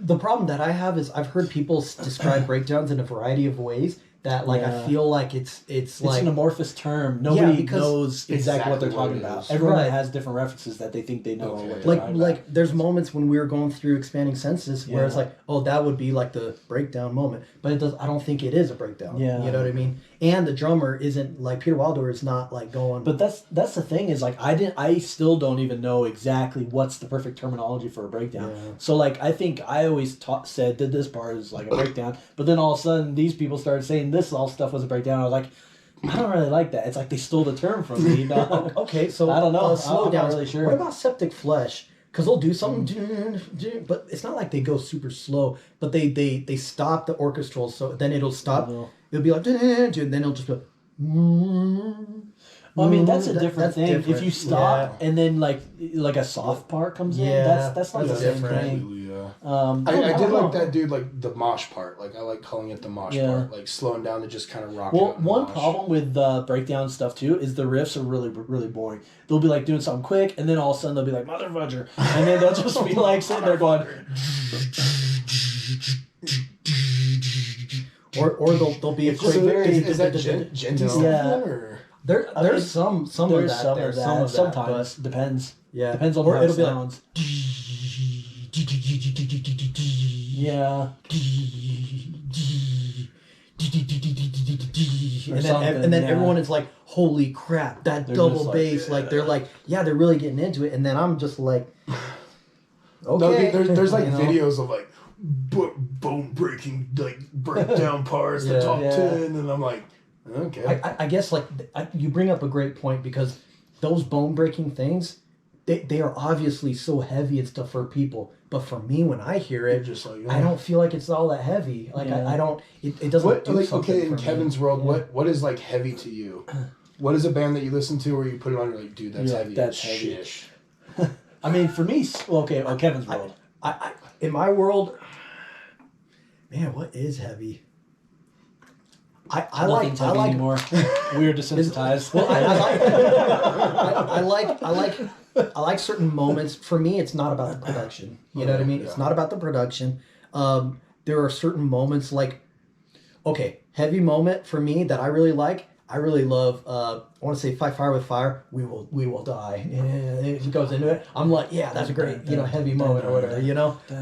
The problem that I have is I've heard people describe breakdowns in a variety of ways. That like I feel like it's like an amorphous term. Nobody because knows exactly what they're talking it about. is. Everyone Right. has different references that they think they know. What they're talking like there's moments when we were going through expanding senses where it's like, oh, that would be like the breakdown moment, but it does. I don't think it is a breakdown. Yeah. You know what I mean? And the drummer isn't like Peter Wilder is not like going. But that's the thing is like I still don't even know exactly what's the perfect terminology for a breakdown. Yeah. So like I think I always said that this part is like a breakdown, but then all of a sudden these people started saying this all stuff was a breakdown. I was like, I don't really like that. It's like they stole the term from me. You know? Okay, so I don't know. Slow I'm down. not really sure. What about Septic Flesh? Because they'll do something, but it's not like they go super slow. But they stop the orchestral, so then it'll stop. It'll be like, and then it'll just go. Well, I mean that's a different That's thing. different. If you stop and then like a soft part comes in, that's not the same thing. I did like that dude, like the mosh part. Like I like calling it the mosh part, like slowing down to just kind of rock. Well, one problem with breakdown stuff too is the riffs are really really boring. They'll be like doing something quick, and then all of a sudden they'll be like mother fudger, and then they'll just be like sitting there going. Or they'll be a quick. Is that genty stuff? Yeah. Or? There's some of that there. Some of that, sometimes depends. Yeah, Depends on or how it it'll be sounds. Yeah. And then everyone is like, holy crap, that double bass, like they're like, they're really getting into it, and then I'm just like, okay. No, there's like videos of like bone breaking like breakdown parts, the top 10, and I'm like, okay. I guess like you bring up a great point because those bone breaking things, they are obviously so heavy and stuff for people. But for me, when I hear it, just like, I don't feel like it's all that heavy. Like I don't. It doesn't do something. Okay, in for Kevin's me. world, what is like heavy to you? What is a band that you listen to where you put it on and you're like, dude, that's heavy. That's heavy. Shish. I mean, for me, Kevin's world. I in my world, man, what is heavy? I like anymore. We're desensitized. Well, I like certain moments. For me, it's not about the production. You know what I mean? It's not about the production. There are certain moments like, okay, heavy moment for me that I really like. I really love. I want to say "Fight Fire with Fire." We will die. And he goes into it. I'm like, yeah, that's a great, heavy moment or whatever.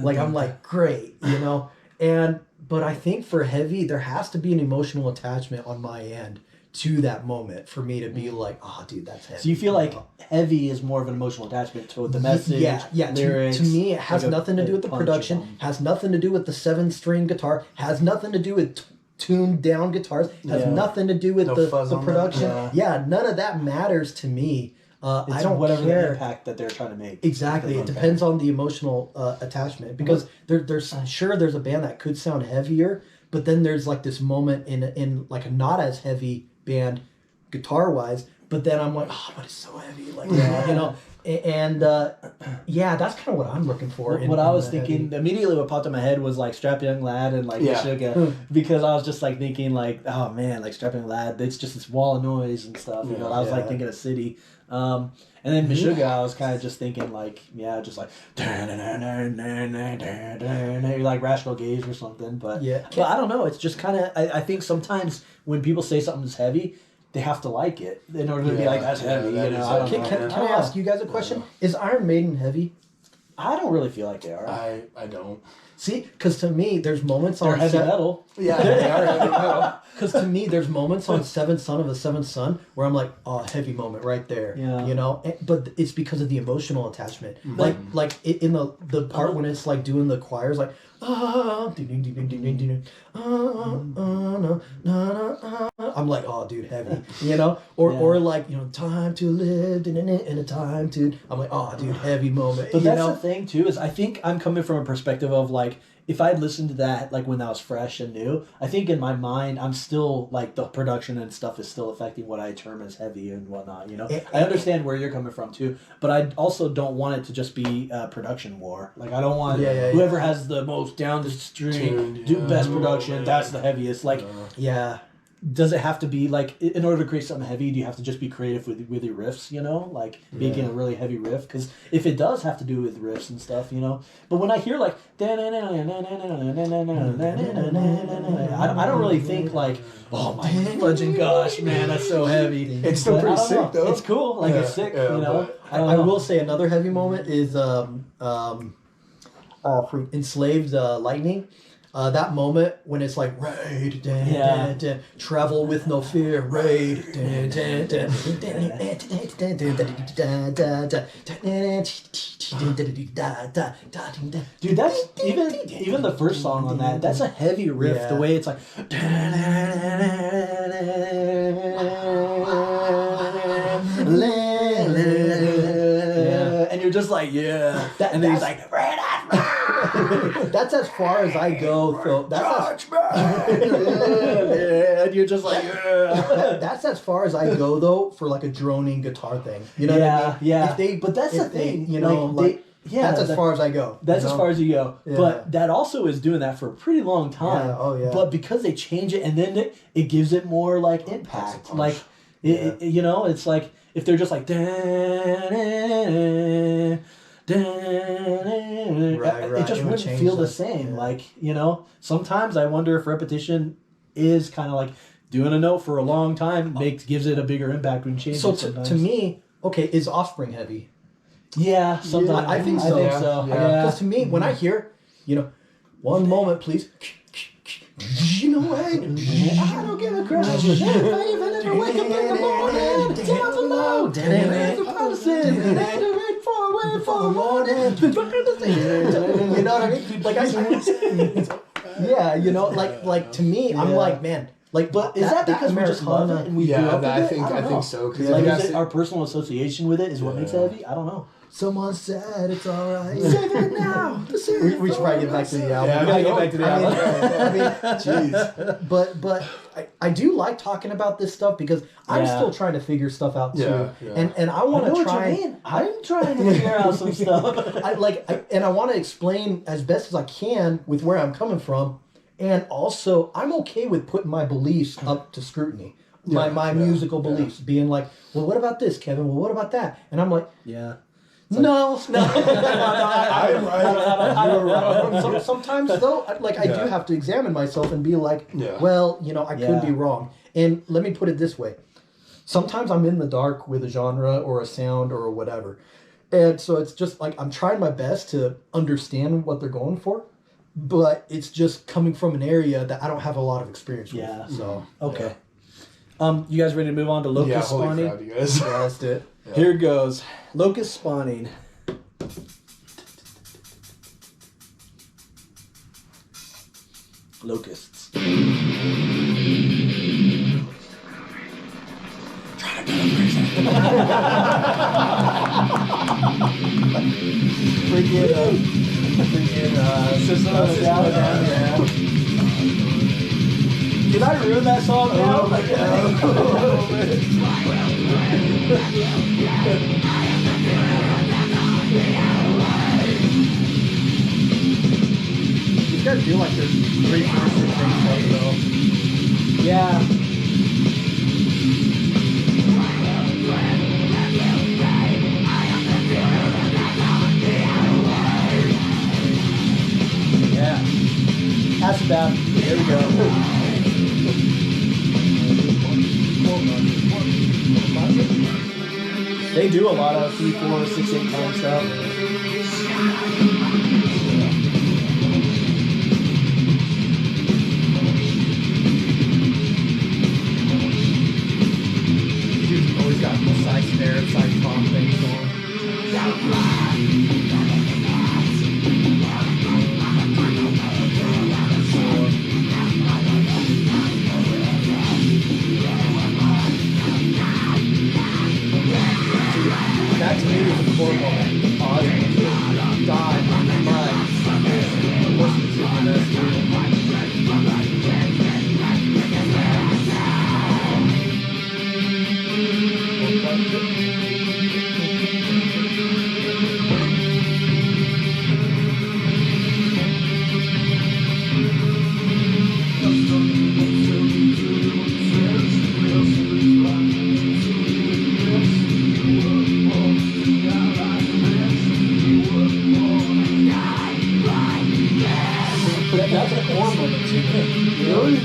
Like I'm like, great, But I think for heavy, there has to be an emotional attachment on my end to that moment for me to be like, oh, dude, that's heavy. So you feel like heavy is more of an emotional attachment to the message, lyrics. To me, it has nothing to do with the production, has nothing to do with the 7-string guitar, has nothing to do with tuned down guitars, has nothing to do with the production. None of that matters to me. I don't whatever care. the impact that they're trying to make. Exactly. It depends on the emotional attachment because there's a band that could sound heavier, but then there's like this moment in like a not as heavy band guitar wise, but then I'm like, oh, but it's so heavy, like and that's kind of what I'm looking for. What I was thinking immediately, what popped in my head was like Strap Young Lad and like Meshuggah, because I was just like thinking like, oh man, like Strap Young Lad, it's just this wall of noise and stuff. I was like thinking of City. And then Meshuggah, I was kind of just thinking like, just like like Rational Gaze or something. But I don't know. It's just kind of I think sometimes when people say something's heavy, they have to like it in order to be like, that's heavy. Can I ask you guys a question? Is Iron Maiden heavy? I don't really feel like they are. I don't. See, because to me, there's moments They're on heavy metal. Yeah, they are heavy metal. Because to me, there's moments on Seventh Son of the Seventh Son where I'm like, oh, heavy moment right there. Yeah. But it's because of the emotional attachment. Like in the part when it's like doing the choirs, like I'm like, oh, dude, heavy. Or like time to live in a time to. I'm like, oh, dude, heavy moment. But that's the thing too is I think I'm coming from a perspective of like if I had listened to that like when that was fresh and new, I think in my mind I'm still like the production and stuff is still affecting what I term as heavy and whatnot. You know, I understand where you're coming from too, but I also don't want it to just be a production war. Like I don't want whoever has the most down the stream do best production. That's the heaviest. Like does it have to be like in order to create something heavy? Do you have to just be creative with your riffs? You know, like making a really heavy riff. Because if it does have to do with riffs and stuff, you know. But when I hear like, I don't really think like, oh my fudging gosh, man, that's so heavy. It's still pretty sick though. It's cool, like it's sick, you know. I will say another heavy moment is for Enslaved Lightning. That moment when it's like raid, travel with no fear, raid, dude, that's even the first song on that. That's a heavy riff. The way it's like, and you're just like, and then he's like. That's as far as I go. So that's and you're just like, that's as far as I go though for like a droning guitar thing. You know what I mean? Yeah. But that's the thing, you know, like that's as far as I go. That's as far as you go. Yeah. But that also is doing that for a pretty long time. Yeah. Oh yeah. But because they change it and then it gives it more like impact. Like it, you know, it's like if they're just like it just wouldn't feel the same. Like, you know, sometimes I wonder if repetition is kind of like doing a note for a long time gives it a bigger impact when you change it. So to me, okay, is Offspring heavy? Yeah, sometimes I think so. Because to me, when I hear, you know, one moment, please. You know what? I don't give a crap. If I ever wake up in the morning, down below, for the morning. You know what I mean? Like you know, like to me, I'm like, man. Like, but is that because we just love it and we grew up with it? I think so. Like, is it our personal association with it is what makes it heavy? I don't know. Someone said it's alright. Save it now. We should probably get back to the album. Yeah, we gotta get back to the album. Jeez. But I do like talking about this stuff because I'm still trying to figure stuff out too. Yeah. And I want to try. What you mean. I'm trying to figure out some stuff. I want to explain as best as I can with where I'm coming from, and also I'm okay with putting my beliefs up to scrutiny. My musical beliefs, being like, well, what about this, Kevin? Well, what about that? And I'm like, no. Sometimes though, like I do have to examine myself and be like, well, you know, I could be wrong. And let me put it this way: sometimes I'm in the dark with a genre or a sound or whatever, and so it's just like I'm trying my best to understand what they're going for, but it's just coming from an area that I don't have a lot of experience with. Yeah. So okay. You guys ready to move on to locust spawning? Crap, you guys. yeah, that's it. Yeah. Here goes. Locust spawning. Locusts. Did I ruin that song now? These guys feel like there's great verses though. Yeah. Yeah. Acid bath. There we go. They do a lot of 3, 4, 6, 8 time stuff. Dude's always got the side snare, side tom thing going. That to me was a core moment. Ozzy died in mud.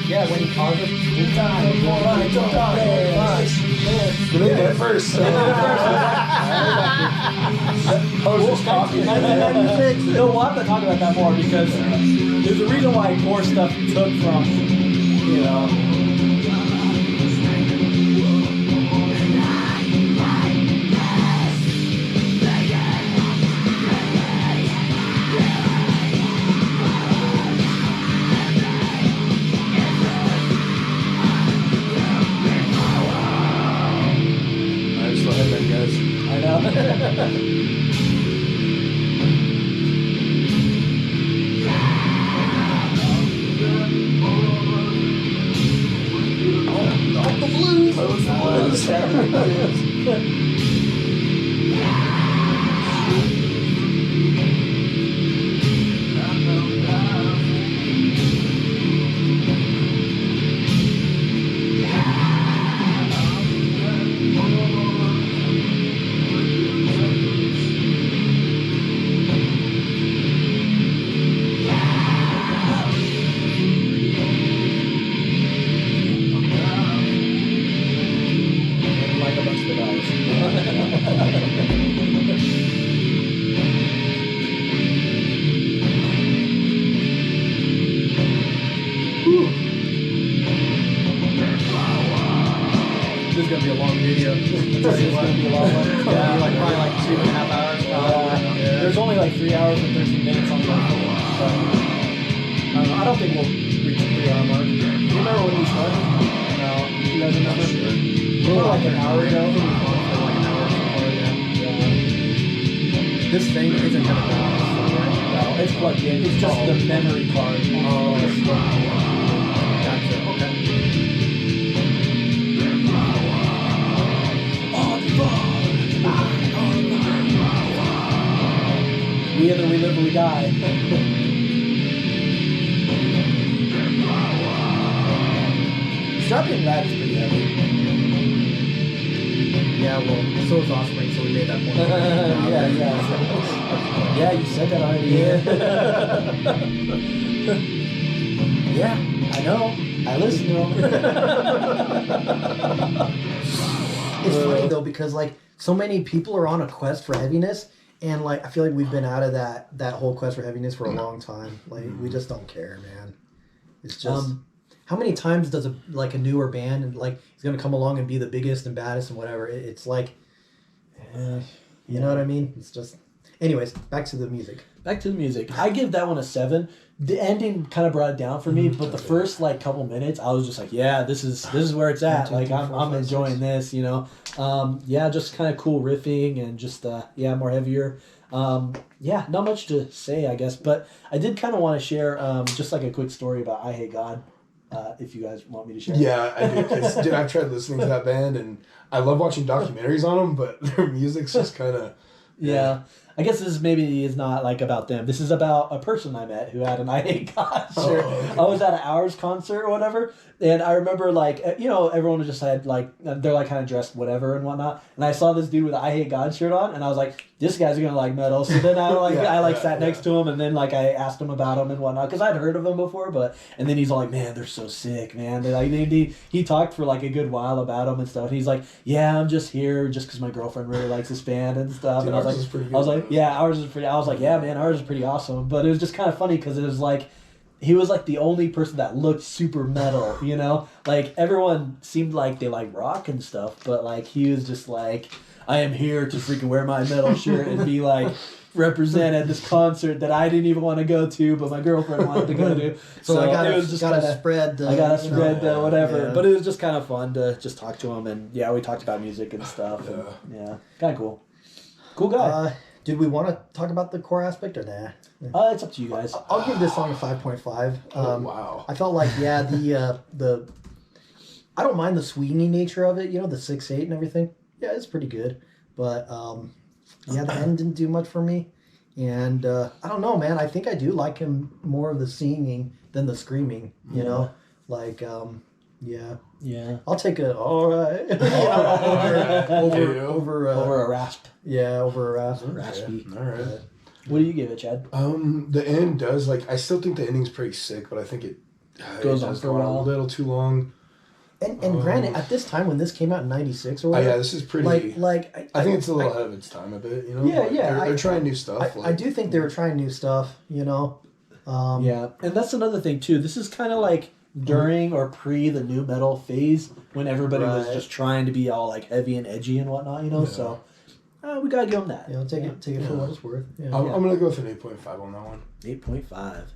Yeah, when he calls us, it's time for right to die. They did it first. So. We'll talk about that more because there's a reason why core stuff took from, you know. I know. This is gonna be a long video. Probably like 2.5 hours. There's only like 3 hours and 13 minutes on the record. I don't think we'll reach the 3 hour mark. Do you remember when we started? No. You guys remember? We were like an hour ago. This thing isn't gonna die. No, it's plugged in. It's just the memory card. Oh, gotcha. Okay. We either we live or we die. Strapping rat is pretty heavy. Yeah, well, so is Offspring, so we made that point. Yeah, you said that already. Yeah, I know. I listen to them. It's funny though because like so many people are on a quest for heaviness, and like I feel like we've been out of that whole quest for heaviness for a long time. Like we just don't care, man. It's just how many times does a newer band and like he's gonna come along and be the biggest and baddest and whatever? It's like, you know what I mean? It's just. Anyways, back to the music. I give that one a 7. The ending kind of brought it down for me, but the first like couple minutes, I was just like, yeah, this is where it's at. Like I'm enjoying this, you know. Just kind of cool riffing and just more heavier. Not much to say, I guess, but I did kind of want to share just like a quick story about I Hate God. If you guys want me to share. Yeah, I do. Because I've tried listening to that band, and I love watching documentaries on them, but their music's just kind of. Yeah. I guess this maybe is not like about them. This is about a person I met who had an I Hate God shirt. Okay. I was at an Hours concert or whatever, and I remember like everyone just had like they're like kind of dressed whatever and whatnot, and I saw this dude with an I Hate God shirt on, and I was like, this guy's gonna like metal. So then I sat next to him, and then like I asked him about him and whatnot because I'd heard of them before, and then he's all like, man, they're so sick, man. They're like he talked for like a good while about them and stuff. And he's like, yeah, I'm just here just because my girlfriend really likes this band and stuff. Dude, and I was like, yeah, ours is pretty. I was like, yeah, man, ours is pretty awesome. But it was just kind of funny because it was like, he was like the only person that looked super metal, you know? Like everyone seemed like they like rock and stuff, but like he was just like, I am here to freaking wear my metal shirt and be like represent at this concert that I didn't even want to go to, but my girlfriend wanted to go to. So I gotta spread the whatever. Yeah. But it was just kind of fun to just talk to him, and we talked about music and stuff. And, kind of cool. Cool guy. Did we want to talk about the core aspect or nah? It's up to you guys. I'll give this song a 5.5. Wow. I felt like the I don't mind the swingy nature of it. You know, the 6/8 and everything. Yeah, it's pretty good. But the end didn't do much for me. And I don't know, man. I think I do like him more of the singing than the screaming. You know, like Yeah. I'll take a all right over a rasp. Yeah, over a rasp. Raspy. All right. What do you give it, Chad? The end does I still think the ending's pretty sick, but I think Goes on for a while. A little too long. And granted, at this time when this came out in '96 or whatever, yeah, this is pretty. I think it's a little ahead of its time a bit. You know. Yeah, like, yeah. They're trying new stuff. I do think they were trying new stuff. You know. Yeah, and that's another thing too. This is kind of like during or pre the new metal phase when everybody was just trying to be all like heavy and edgy and whatnot. You know, so we gotta give them that. You know, take it for what it's worth. Yeah. I'm gonna go with an 8.5 on that one. 8.5.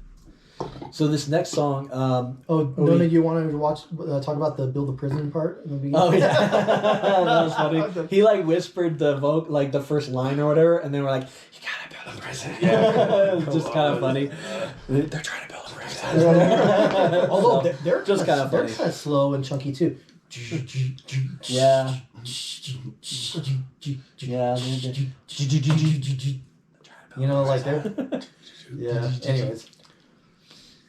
So this next song. None of you wanted to talk about the build the prison part in the beginning? Oh yeah, that was funny. He like whispered the like the first line or whatever, and then we're like, "You gotta build a prison." Yeah, it's just kind of funny. They're trying to build a prison. Although they're just kind of funny. They're kind of slow and chunky too. Yeah. Yeah. You know, like they're. Yeah. Anyways.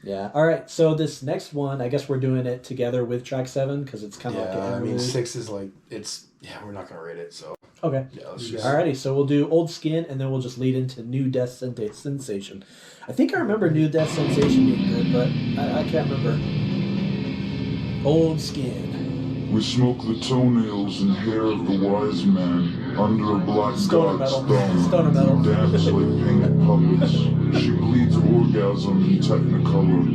Yeah. All right. So this next one, I guess we're doing it together with track 7 because it's kind of like I mean 6 is like we're not gonna rate it, so okay. yeah. Let's just... Alrighty. So we'll do Old Skin, and then we'll just lead into New Death Sensation. I think I remember New Death Sensation being good, but I can't remember. Old Skin. We smoke the toenails and hair of the wise man under a black god's thumb. Stoner metal. Dance like painted puppets. She bleeds orgasm in technicolor,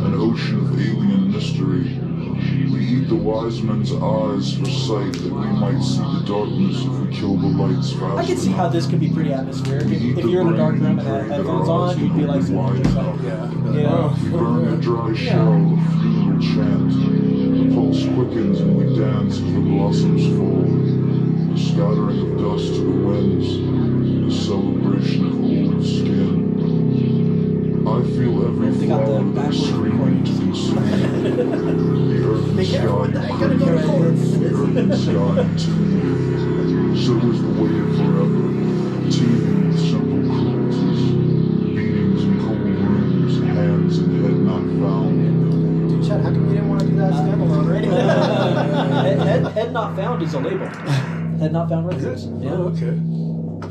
an ocean of alien mystery. We eat the wise men's eyes for sight that we might see the darkness if we kill the lights fast. I can see how this could be pretty atmospheric. If you're in a dark room and had headphones on, you'd be like sitting just like, you know. We burn a dry shell of funeral chant. The pulse quickens and we dance as the blossoms fall. The scattering of dust to the winds, the celebration of old skin. I feel every flower that is screaming to consume. The earth and sky crave, the earth and sky too. So is the way of forever, teeming with simple cruelties, beatings in cold rooms, hands and head not found. Dude, Chad, how come you didn't want to do that standalone right? Head Not Found is a label. Head Not Found Records. Yeah. Oh, okay.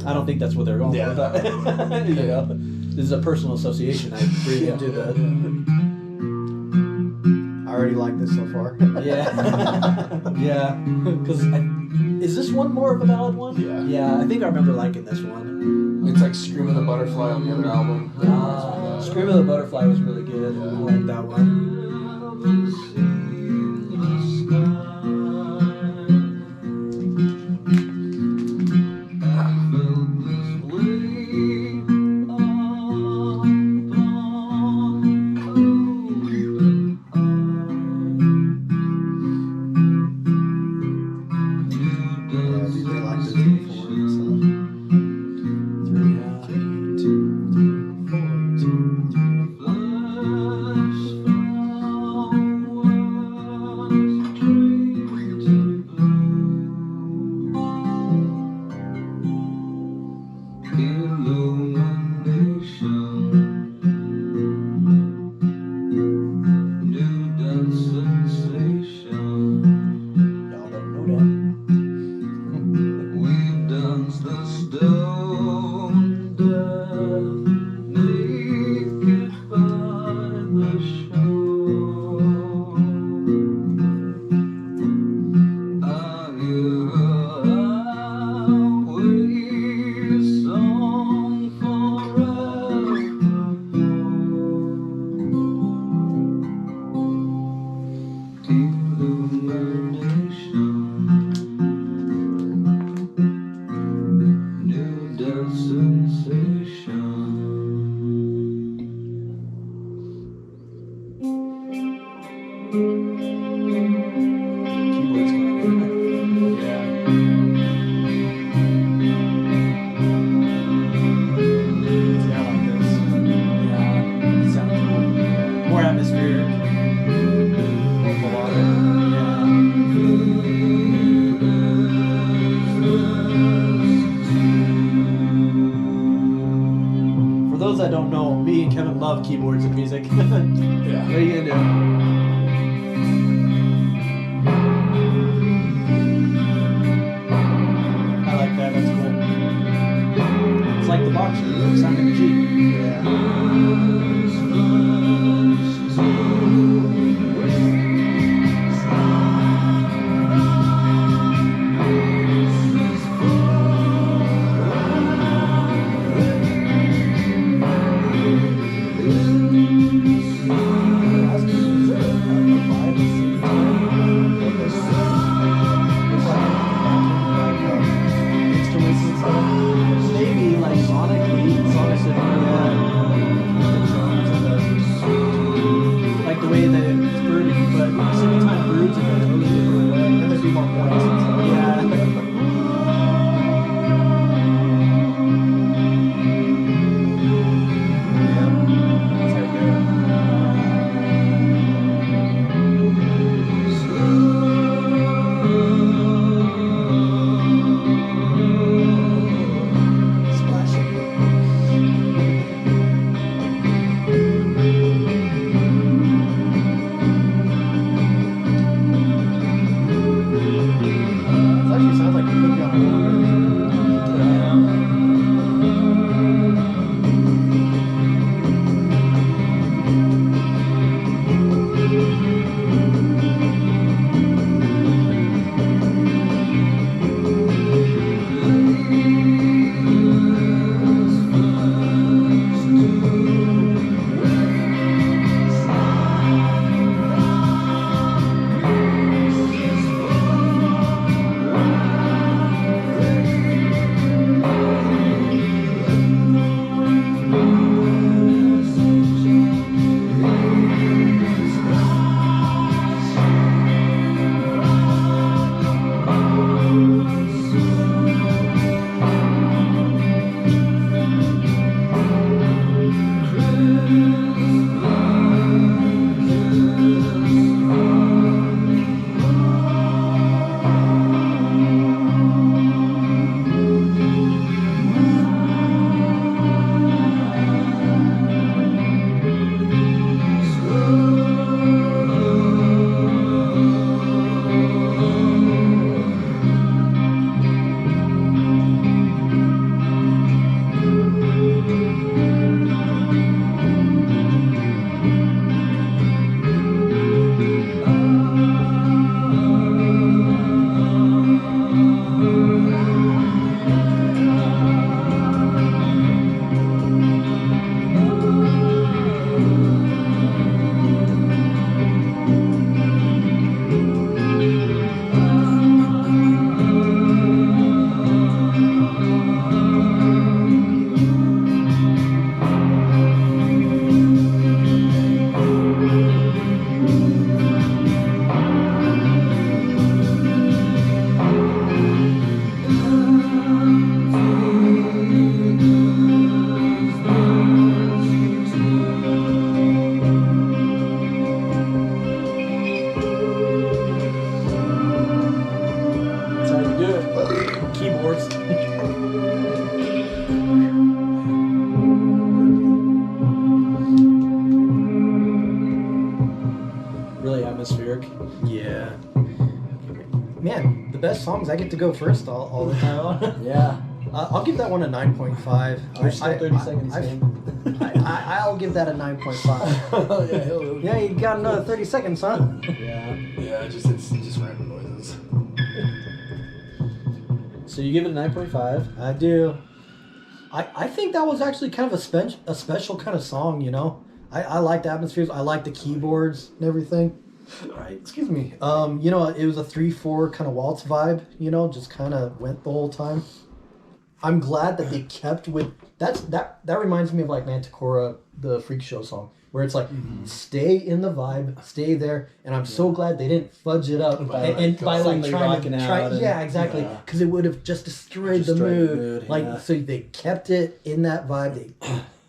I don't think that's what they're going for. But, you know, this is a personal association. I breathe into the. I already like this so far. Yeah. Yeah. Because is this one more of a ballad one? Yeah. Yeah, I think I remember liking this one. It's like Scream of the Butterfly on the other album. Scream of the Butterfly was really good. I like that one. Keyboards and music. Yeah. What are you gonna do? I like that. That's cool. It's like the boxer. It's not gonna cheat. Yeah. best songs. I get to go first all the time. Yeah. I'll give that one a 9.5. We're still 30 seconds in. I'll give that a 9.5. Yeah, you got another 30 seconds, huh? Yeah. Yeah, it's just random noises. So you give it a 9.5. I do. I think that was actually kind of a special kind of song, you know. I like the atmospheres. I like the keyboards and everything. Right. Excuse me. You know, it was a 3/4 kind of waltz vibe. You know, just kind of went the whole time. I'm glad that they kept with that reminds me of like Manticora, the Freak Show song, where it's like stay in the vibe, stay there, and I'm so glad they didn't fudge it up by like trying rocking to out and- yeah, exactly, because it would have just destroyed the mood. Like so they kept it in that vibe, they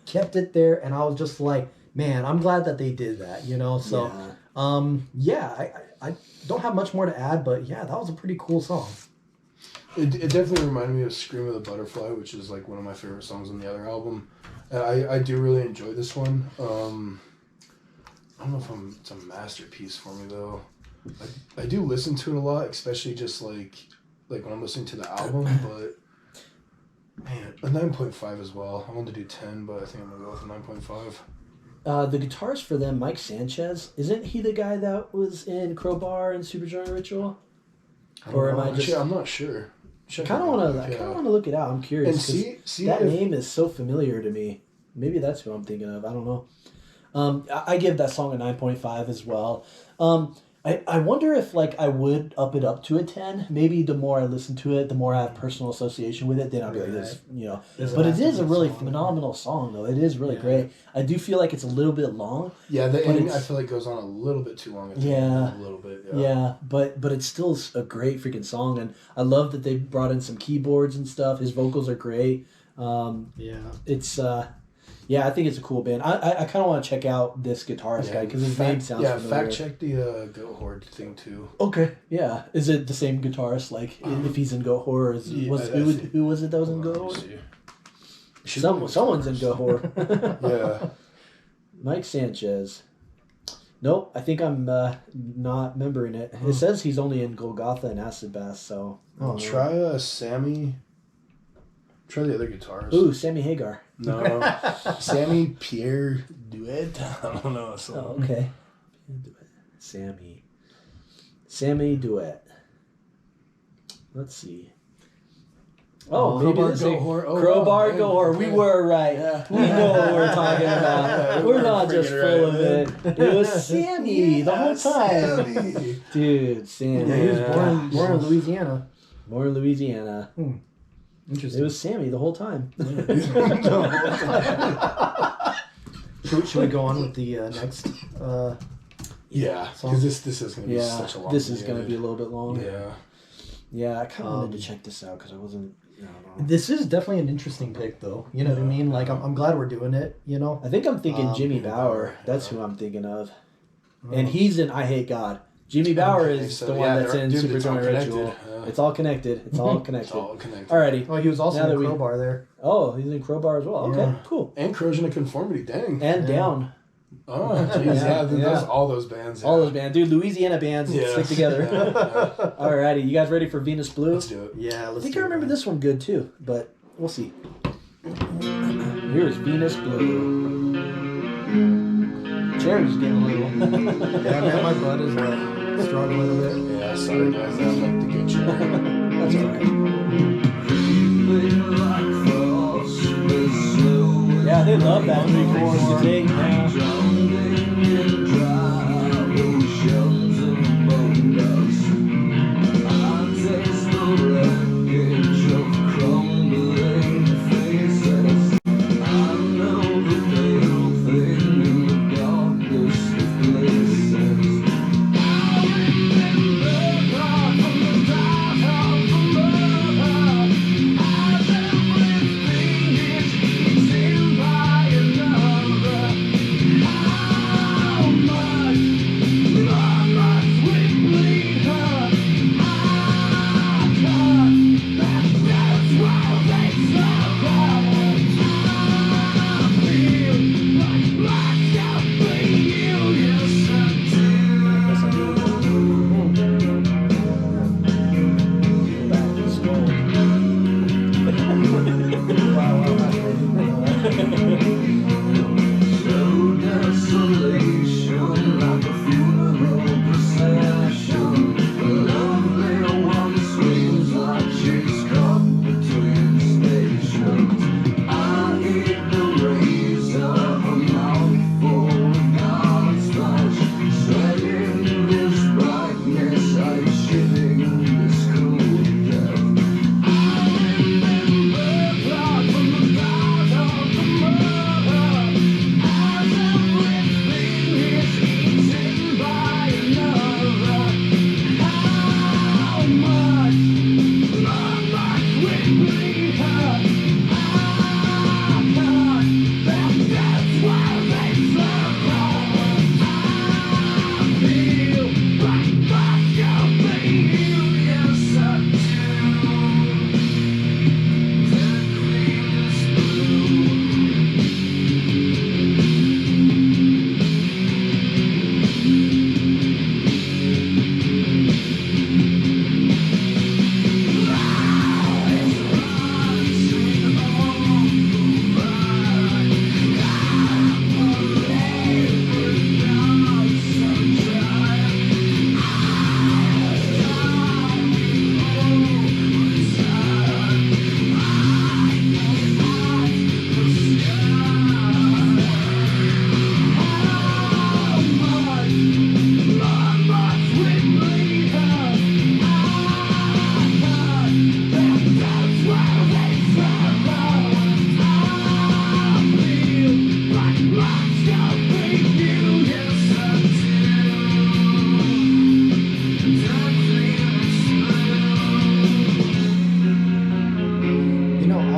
kept it there, and I was just like, man, I'm glad that they did that, you know. So I don't have much more to add, but yeah, that was a pretty cool song. It definitely reminded me of Scream of the Butterfly, which is like one of my favorite songs on the other album. And I do really enjoy this one. I don't know if it's a masterpiece for me though. I do listen to it a lot, especially just like when I'm listening to the album, but man, a 9.5 as well. I wanted to do 10, but I think I'm gonna go with a 9.5. The guitarist for them, Mike Sanchez, isn't he the guy that was in Crowbar and Superjoy Ritual? Or am I just? I'm not sure. I kind of want to look it out. I'm curious. And see that if, name is so familiar to me. Maybe that's who I'm thinking of. I don't know. I give that song a 9.5 as well. I wonder if like I would up it up to a 10. Maybe the more I listen to it, the more I have personal association with it, then I'll be like this, you know. But it is a really phenomenal song though. It is really great. I do feel like it's a little bit long. Yeah, the ending I feel like goes on a little bit too long. A little bit. Yeah, but it's still a great freaking song, and I love that they brought in some keyboards and stuff. His vocals are great. It's I think it's a cool band. I kind of want to check out this guitarist guy because his name sounds familiar. Fact check the Goat Horde thing too. Okay, yeah. Is it the same guitarist? Like if he's in Goat Horde, who was it that was in Goat Horde? Someone's in Goat Horde. Yeah. Mike Sanchez. Nope, I think I'm not remembering it. It says he's only in Golgotha and Acid Bath, so... Try Sammy... Try the other guitarist. Ooh, Sammy Hagar. No. Sammy Pierre Duet? I don't know. Oh, okay. Sammy Duet. Let's see. Oh, maybe Crowbar, this Goat is Horde. Crowbar, Goat Horde. We were right. Yeah. We know what we're talking about. We're not just full of it. It was Sammy the whole time. Sammy. Dude, Sammy. Yeah, he was born in Louisiana. Born in Louisiana. Interesting. It was Sammy the whole time. Should we go on with the next? Yeah, because this is going to be such a long This is going to be a little bit long. Yeah. Yeah, I kind of wanted to check this out because I wasn't. I don't know. This is definitely an interesting pick, though. You know what I mean? Like, I'm glad we're doing it. You know. I think I'm thinking Jimmy Bauer. That's who I'm thinking of, and he's in I Hate God. Jimmy Bauer is the one that's in Superjoy Ritual. It's all connected. It's all connected. Alrighty. Oh, he was also in Crowbar there. Oh, he's in Crowbar as well. Okay, cool. And Corrosion of Conformity, dang. And Down. Oh, jeez. All those bands. Yeah. All those bands. Dude, Louisiana bands stick together. Alrighty, you guys ready for Venus Blue? Let's do it. Yeah, let's I think I remember this one good too, but we'll see. Here's Venus Blue. Chair's getting a little. Yeah, man, my butt is like struggling a bit. Yeah, sorry guys, I like the good chair. That's alright. Yeah, they love that 3/4 take, man.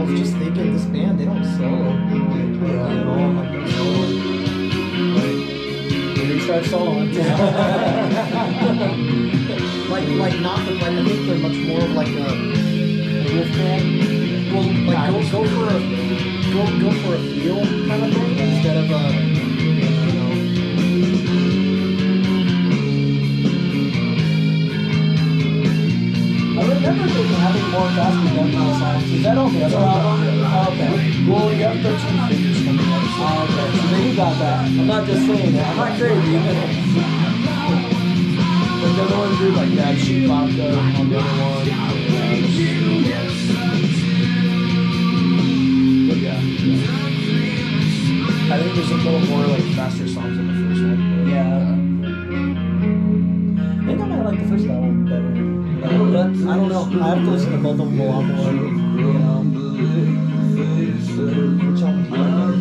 was just thinking, this band, they don't solo. Like, at all. Like, no solo. Here we start soloing. like not, but like I think they're much more of like a riff band. Well, like go for a feel kind of thing instead of a. I remember them having more faster death metal songs. Is that on the other album? Oh, okay. Well, you got 13 fingers coming out. Oh, okay. So then you got that. I'm not just saying that. I'm not crazy. But the other one did like that sheep vodka on the other one. But yeah. I think there's a little more like faster songs on the first one. But, Yeah. I think I might like the first album better. But I don't know. I have to listen to both of them a lot more. You know. Which album do you like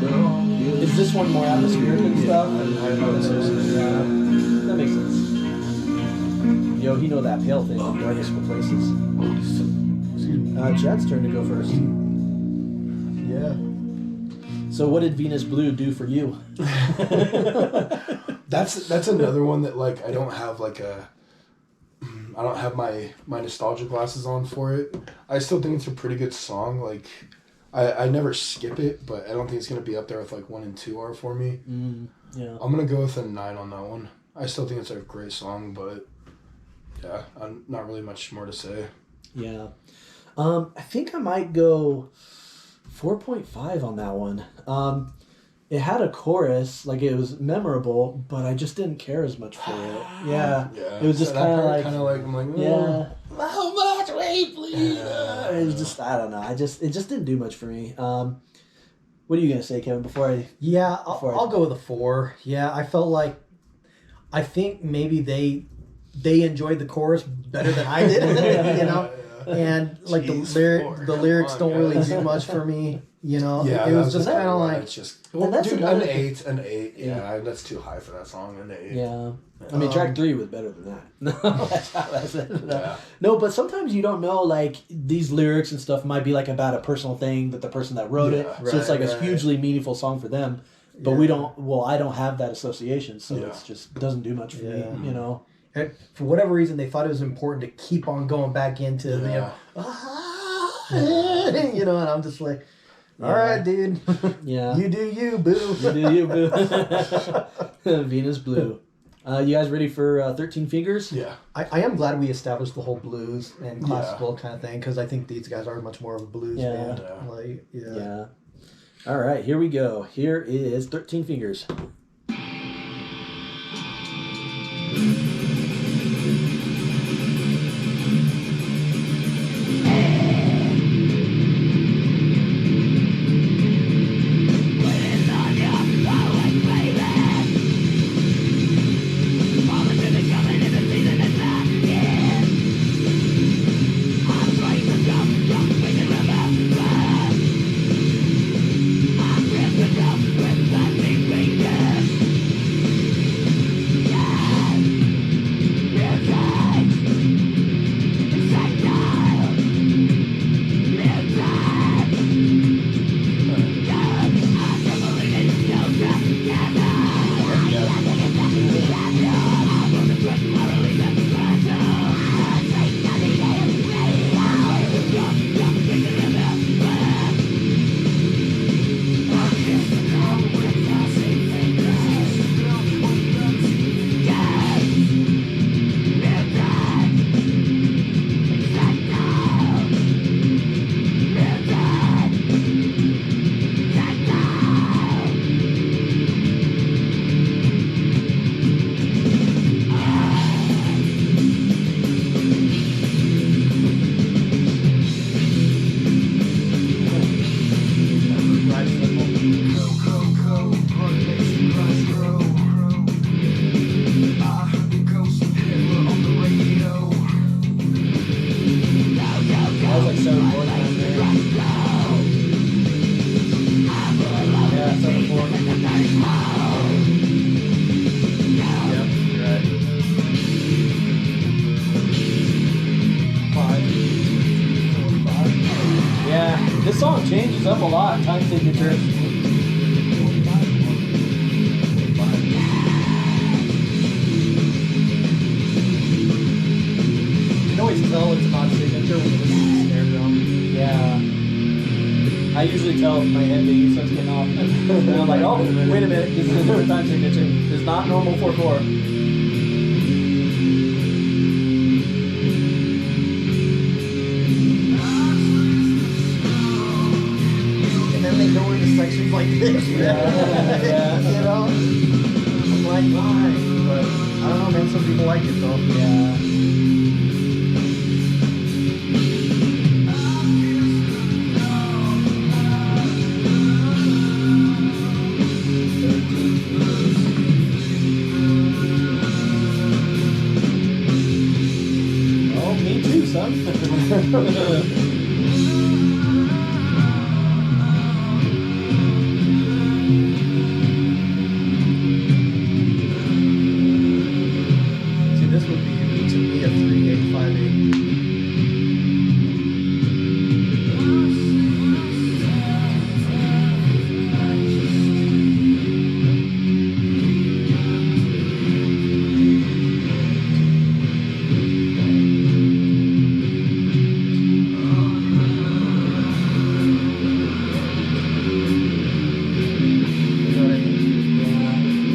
better? Is this one more atmospheric and stuff? I would say so. Yeah. That makes sense. Yo, you know that pale thing in darkest of places. Chad's turn to go first. Yeah. So what did Venus Blue do for you? That's another one that like I don't have my nostalgia glasses on for it. I still think it's a pretty good song. Like I never skip it, but I don't think it's gonna be up there with like 1 and 2 are for me. Yeah. I'm gonna go with a 9 on that one. I still think it's a great song, but yeah, I'm not really much more to say. Yeah. I think I might go 4.5 on that one. It had a chorus, like it was memorable, but I just didn't care as much for it. Yeah. It was just kind of like I'm like, yeah. How much weight, please? It was just, I don't know. It just didn't do much for me. What are you gonna say, Kevin? Before I I'll go with a 4. Yeah, I felt like I think maybe they enjoyed the chorus better than I did, you know. And like the lyrics don't really do much for me, you know. Yeah, it was just kind of like it's just that's dude, another an 8. Yeah, that's too high for that song. An 8. yeah. I mean, track 3 was better than that. No, that's it. Yeah. No, but sometimes you don't know, like, these lyrics and stuff might be, like, about a personal thing that the person that wrote it. So it's, like, a hugely meaningful song for them. But I don't have that association. So it's just doesn't do much for me, you know? And for whatever reason, they thought it was important to keep on going back into you know, and I'm just like, all right, dude. Yeah. You do you, boo. You do you, boo. Venus Blue. You guys ready for 13 Fingers? Yeah. I am glad we established the whole blues and classical kind of thing, because I think these guys are much more of a blues band. Like, Yeah. All right, here we go. Here is 13 Fingers. This song changes up a lot. Time signature. You can always tell it's not signature when you listen to the snare drum. Yeah. I usually tell if my head baby starts getting off. And I'm like, oh, wait a minute. This is a different time signature. It's not normal 4/4. And then they go into sections like this. Yeah. You know? I'm like, why? But I don't know, man. Some people like it though. Yeah. Oh, me too, son. See, this would be to me a 3-8-5-8. You know what I mean?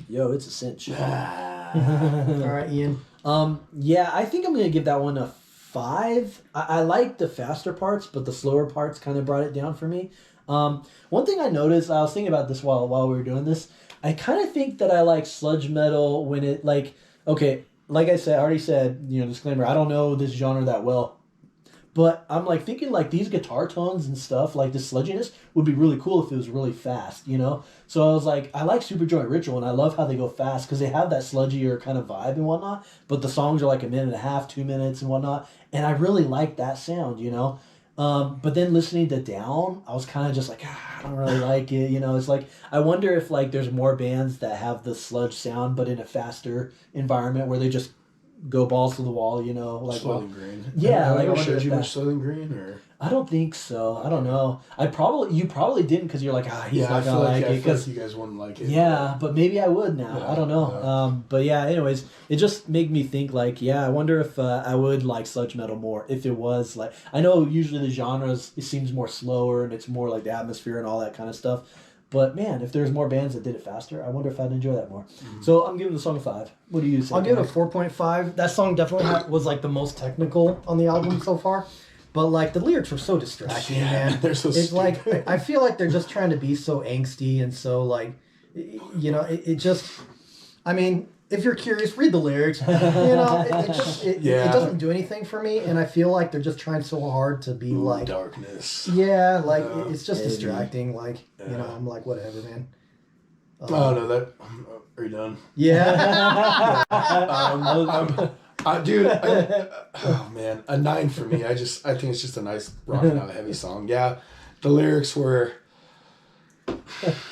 Yo, it's a cinch. All right, Ian. Yeah, I think I'm gonna give that one a 5. I like the faster parts, but the slower parts kind of brought it down for me. One thing I noticed, I was thinking about this while we were doing this. I kind of think that I like sludge metal when it okay, like I said, I already said, disclaimer. I don't know this genre that well. But I'm like thinking like these guitar tones and stuff, like the sludginess would be really cool if it was really fast, So I was like, I like Superjoint Ritual and I love how they go fast because they have that sludgier kind of vibe and whatnot. But the songs are like a minute and a half, 2 minutes and whatnot. And I really like that sound, But then listening to Down, I was kind of just like, I don't really like it, It's like, I wonder if like there's more bands that have the sludge sound, but in a faster environment where they just go balls to the wall, like Soylent Green. Yeah, Have like I I ever wonder showed if you that- much Soylent Green or? I don't think so. I don't know. You probably didn't because you're like, he's Yeah, I not feel gonna like like I it feel like because you guys wouldn't like it. yeah, but maybe I would now. Yeah, I don't know. yeah. But yeah, anyways, it just made me think like, I wonder if I would like sludge metal more if it was like, I know usually the genres, it seems more slower and it's more like the atmosphere and all that kind of stuff. But man, if there's more bands that did it faster, I wonder if I'd enjoy that more. Mm-hmm. So I'm giving the song a 5. What do you say? I'll give it a 4.5. That song definitely was like the most technical on the album so far. But like the lyrics were so distracting, Yeah, man. they're so It's like stupid. I feel like they're just trying to be so angsty and so like, it just. I mean, if you're curious, read the lyrics. It Yeah. doesn't do anything for me, and I feel like they're just trying so hard to be like. Darkness. Yeah, like Yeah. it's just Maybe. distracting. Like Yeah. I'm like whatever, man. Oh no, that are you done? Yeah. Dude, oh man, a 9 for me. I think it's just a nice rocking out heavy song. Yeah, the lyrics were.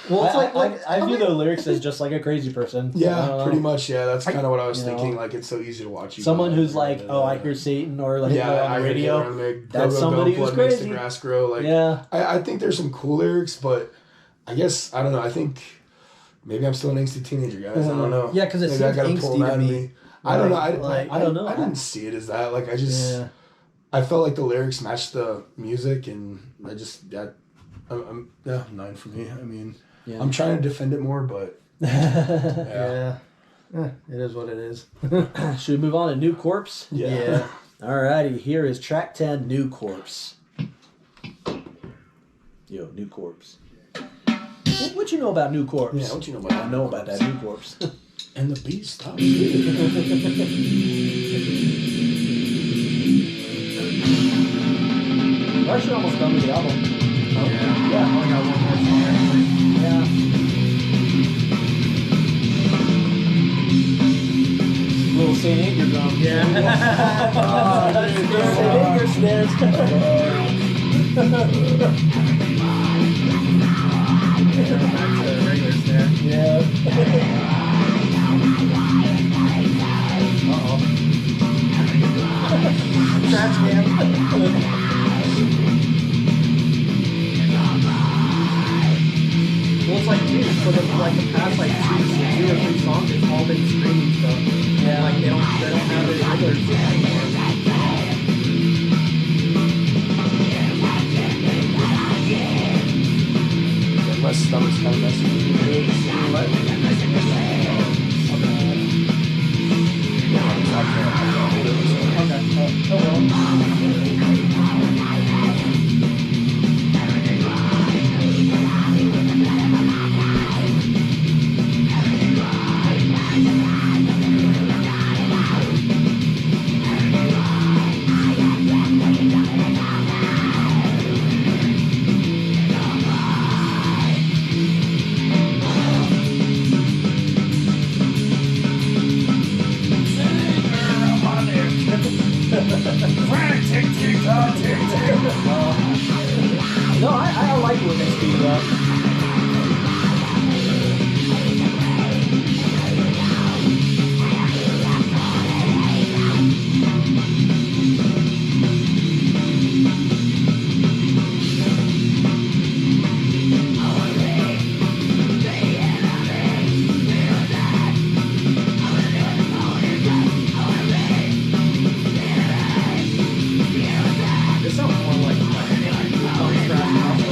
Well, it's I view the lyrics as just like a crazy person. I Yeah, don't know. pretty much. Yeah, that's kind of what I was you know, thinking. Like it's so easy to watch. You Someone go who's out like, there oh, I and, hear Satan, or like yeah, on I the hear radio. Get Around the Go, That's go, somebody go, who's blood makes the crazy. grass grow. Like, Yeah. I think there's some cool lyrics, but I guess I don't know. I think maybe I'm still an angsty teenager, guys. I don't know. Yeah, 'cause it Maybe I seems gotta angsty pull them to out of me. I don't know. Like, I don't know. I didn't see it as that. Like I just. Yeah. I felt like the lyrics matched the music, and I just I'm 9 for me. I mean, Yeah. I'm trying to defend it more, but Yeah. It is what it is. Should we move on to New Corpse? yeah. Alrighty, here is track 10, New Corpse. Yo, New Corpse. What you know about New Corpse? Yeah, what you know about that? I know about that New Corpse. And the beat stops. We're actually almost done with the album. Yeah. I only got one more song. Yeah. Little St. Anger drum. Yeah. St. Anger snares. Back to the regular snare. Yeah. Uh-oh. Trash can. Well, it's like, dude, for the past like two or three songs, it's all been screaming stuff. Yeah. Like they don't have any regulars anymore. My stomach's kind of messing with me. No, I like when they speed up. This sounds more like trash gospel.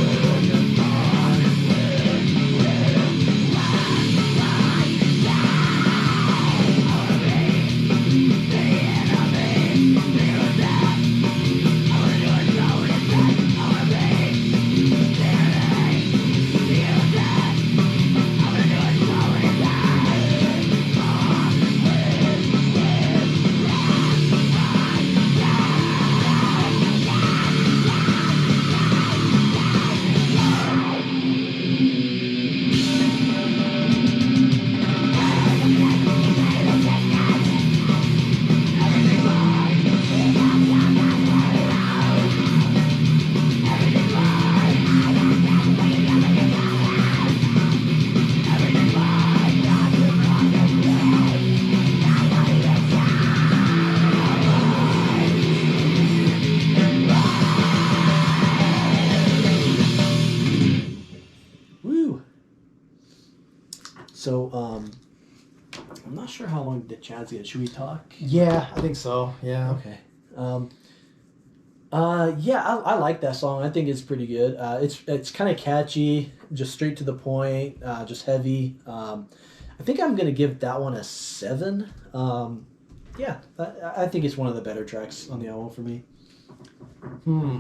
Woo. So, I'm not sure how long did Chad's get. Should we talk? Yeah, I think so. Yeah. Okay. Yeah, I like that song. I think it's pretty good. It's kind of catchy, just straight to the point, just heavy. I think I'm gonna give that one a 7. Yeah, I think it's one of the better tracks on the album for me.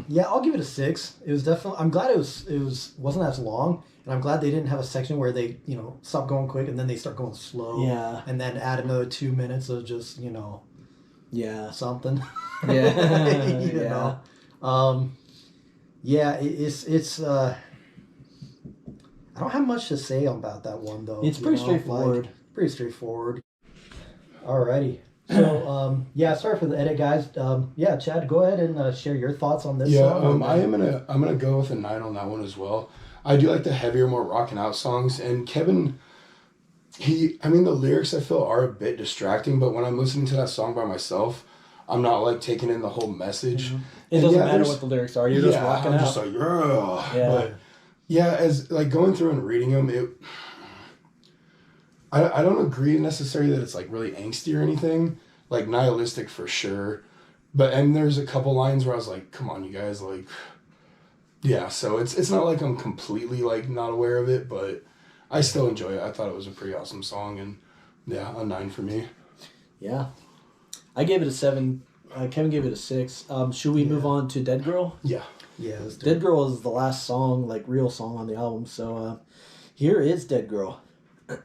Yeah, I'll give it a 6. It was definitely. I'm glad it wasn't as long, and I'm glad they didn't have a section where they stop going quick and then they start going slow. Yeah. And then add another 2 minutes of just Yeah. something. Yeah. you Yeah. know. Yeah, it's. I don't have much to say about that one though. It's pretty straightforward. Pretty straightforward. Alrighty. So yeah, sorry for the edit, guys. Yeah, Chad, go ahead and share your thoughts on this song. I'm gonna go with a 9 on that one as well. I do like the heavier, more rocking out songs, and Kevin, the lyrics I feel are a bit distracting, but when I'm listening to that song by myself, I'm not like taking in the whole message. Mm-hmm. It doesn't matter what the lyrics are. You're just rocking I'm out. just like, yeah. Yeah. But yeah, as like going through and reading them, I don't agree necessarily that it's like really angsty or anything, like nihilistic for sure. And there's a couple lines where I was like, come on, you guys, like, yeah. So it's not like I'm completely like not aware of it, but I still enjoy it. I thought it was a pretty awesome song, and yeah, a 9 for me. Yeah. I gave it a 7. Kevin gave it a 6. Should we move on to Dead Girl? Yeah. Yeah, let's do Dead it. Girl is the last song, like real song on the album. So Here is Dead Girl. What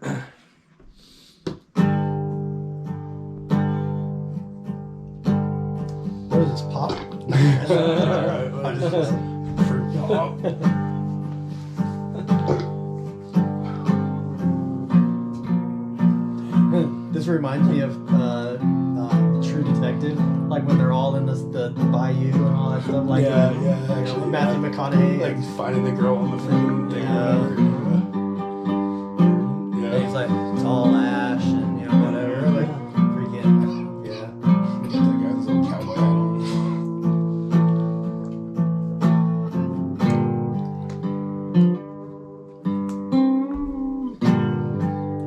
is this, pop? I just forgot. This reminds me of True Detective, like when they're all in the bayou and all that stuff. Like actually, Matthew McConaughey, like finding the girl on the freaking thing. Yeah, he's like it's all ash and whatever. Like freaking yeah. That guy's little cow paddle.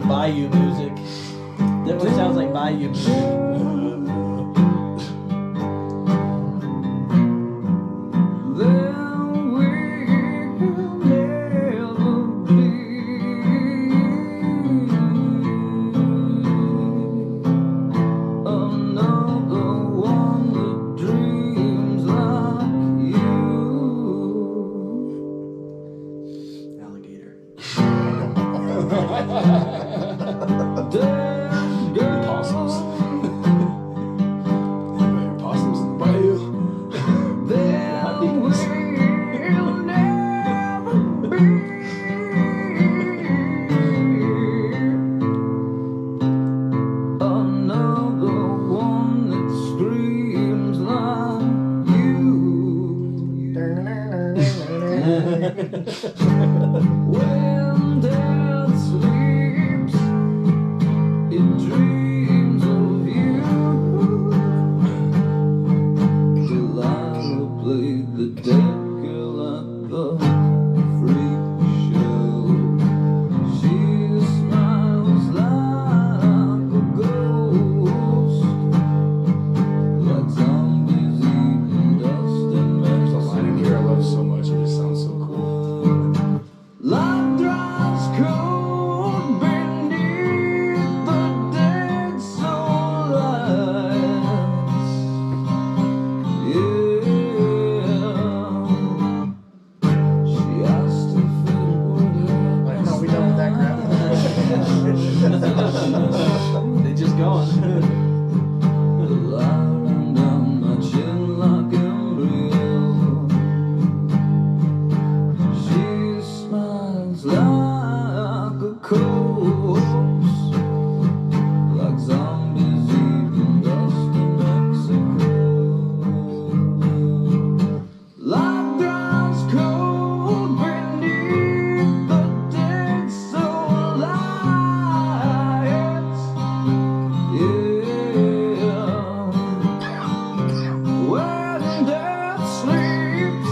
Bayou music. Definitely sounds like Bayou music. Alligator. Possums. Anybody possums in the bayou? When death sleeps, it dreams of you. Delilah played the dead girl at the freak show. She smiles like a ghost, like zombies eating dust and There's a line in here I love so much. It just sounds so cool. life drives cold beneath the dead soul lights. Yeah, she asked if it would I know we done with that crap. They just going. the light ran down my chin like embryo. She smiles like a corpse, like zombies eating dust in Mexico. Life drives cold beneath the dead soul lights. Yeah, when death sleeps,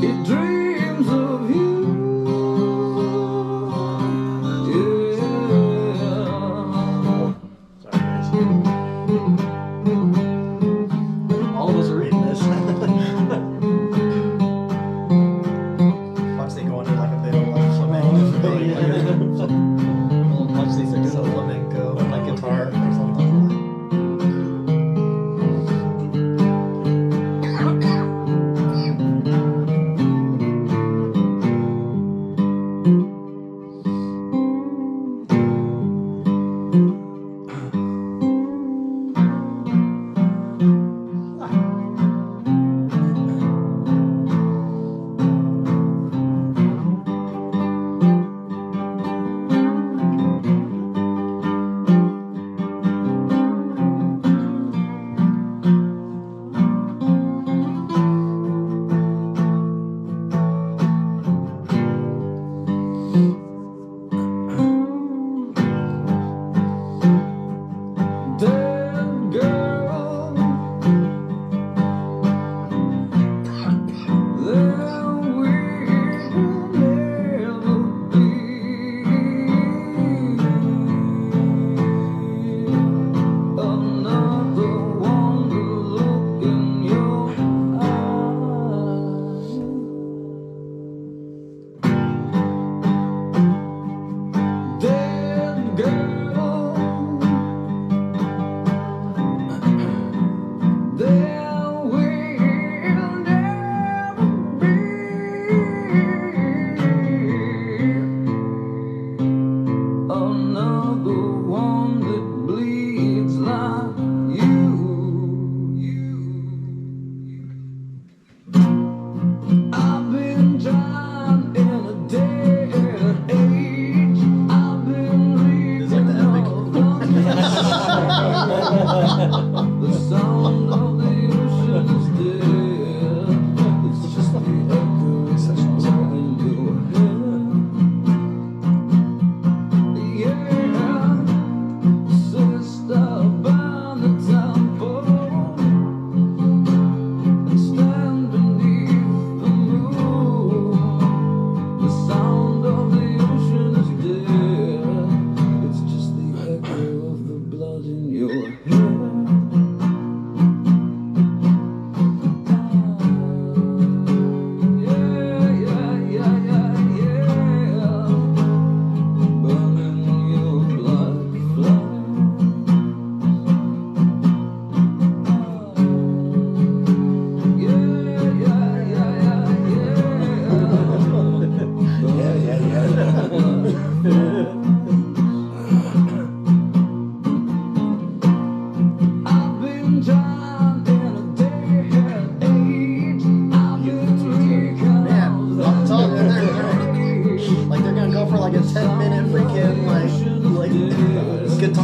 it dreams of you. Yeah.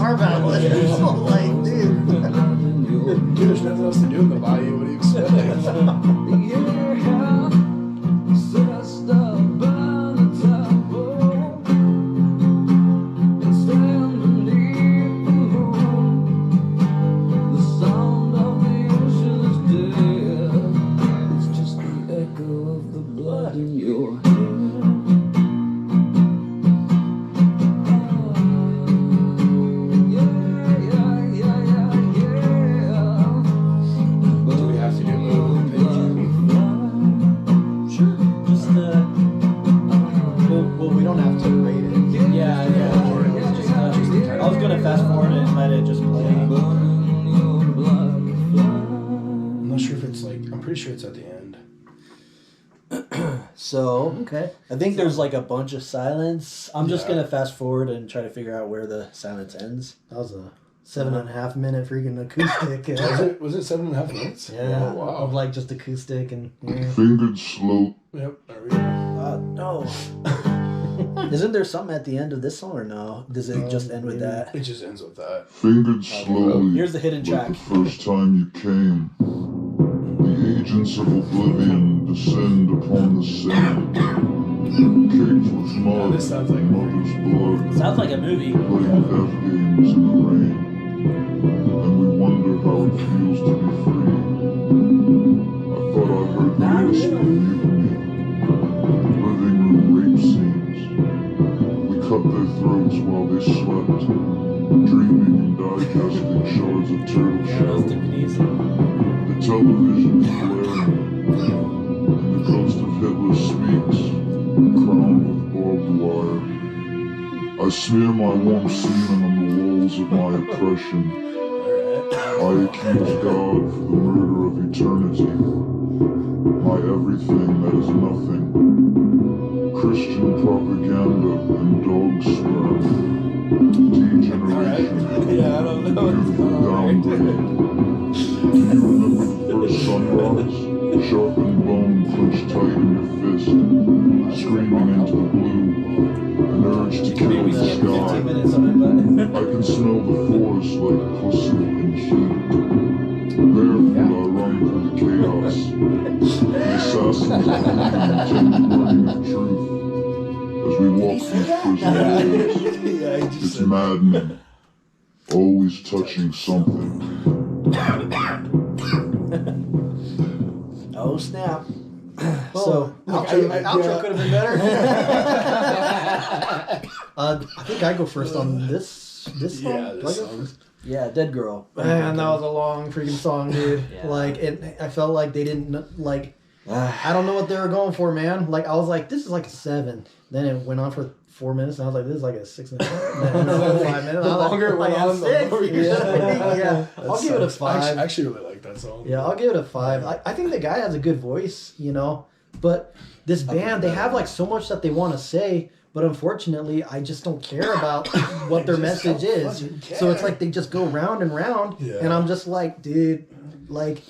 guitar battle is. Like, dude. Dude, there's nothing else to do in the bayou. What do you expect? Sure it's at the end. So, okay. I think there's like a bunch of silence. I'm just going to fast forward and try to figure out where the silence ends. That was a 7.5 minute freaking acoustic. Was it 7.5 minutes? Yeah. Oh, wow. Of like just acoustic and. Yeah. Fingered slow. Yep, there we go. No. Isn't there something at the end of this song or no? Does it just end with that? It just ends with that. Fingered slowly. Here's the hidden track. Like the first time you came. The agents of oblivion descend upon the sand. Caked with mud, this sounds like mother's blood. Sounds like a movie. Playing F games in the rain. And we wonder how it feels to be free. I thought I heard the whisper mutiny. Living room rape scenes. We cut their throats while they slept. Dreaming and digesting shards of turtle shell. The television is blaring, and the ghost of Hitler speaks, crowned with barbed wire. I smear my warm semen on the walls of my oppression. I accuse God for the murder of eternity. My everything that is nothing. Christian propaganda and dog sperm. Degeneration. Yeah, I don't know what's going on. Downgrade. Do you remember the first sunrise? Sharpened bone clenched tight in your fist, screaming into the blue, an urge to kill the sky. I can smell the forest like pussy and heat. Barefoot I run through the chaos. The assassins are holding the tender burning of truth as we walk these prison areas. It's maddening, always touching something. Oh snap! So outro could have been better. I think I go first on this song. Yeah, this song. Yeah, Dead Girl. Man, that was a long freaking song, dude. Yeah. Like, I felt like they didn't like. I don't know what they were going for, man. Like, I was like, this is like a 7. Then it went on for 4 minutes, and I was like, this is like a 6.5. Then it was 5 minutes. The longer it went like, on, the 6. lower you Yeah, I'll give it a 5. I actually really like that song. Yeah, I'll give it a 5. I think the guy has a good voice, you know. But this band, they have like so much that they want to say, but unfortunately, I just don't care about what their message is. So it's like they just go round and round, and I'm just like, dude, like,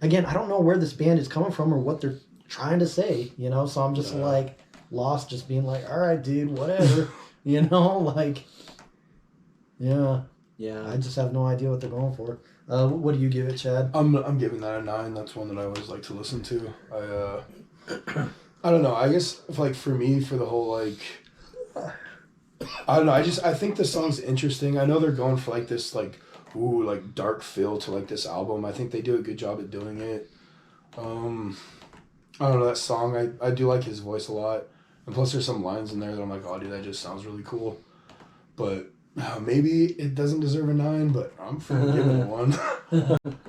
again, I don't know where this band is coming from or what they're trying to say, you know. So I'm just like lost, just being like, all right, dude, whatever, you know, like, yeah. I just have no idea what they're going for. What do you give it, Chad? I'm giving that a 9. That's one that I always like to listen to. I don't know. I guess if, like, for me, for the whole, like, I don't know. I think the song's interesting. I know they're going for like this like dark feel to like this album. I think they do a good job at doing it. I don't know, that song, I do like his voice a lot. And plus there's some lines in there that I'm like, oh dude, that just sounds really cool. But maybe it doesn't deserve a 9, but I'm for giving it 1.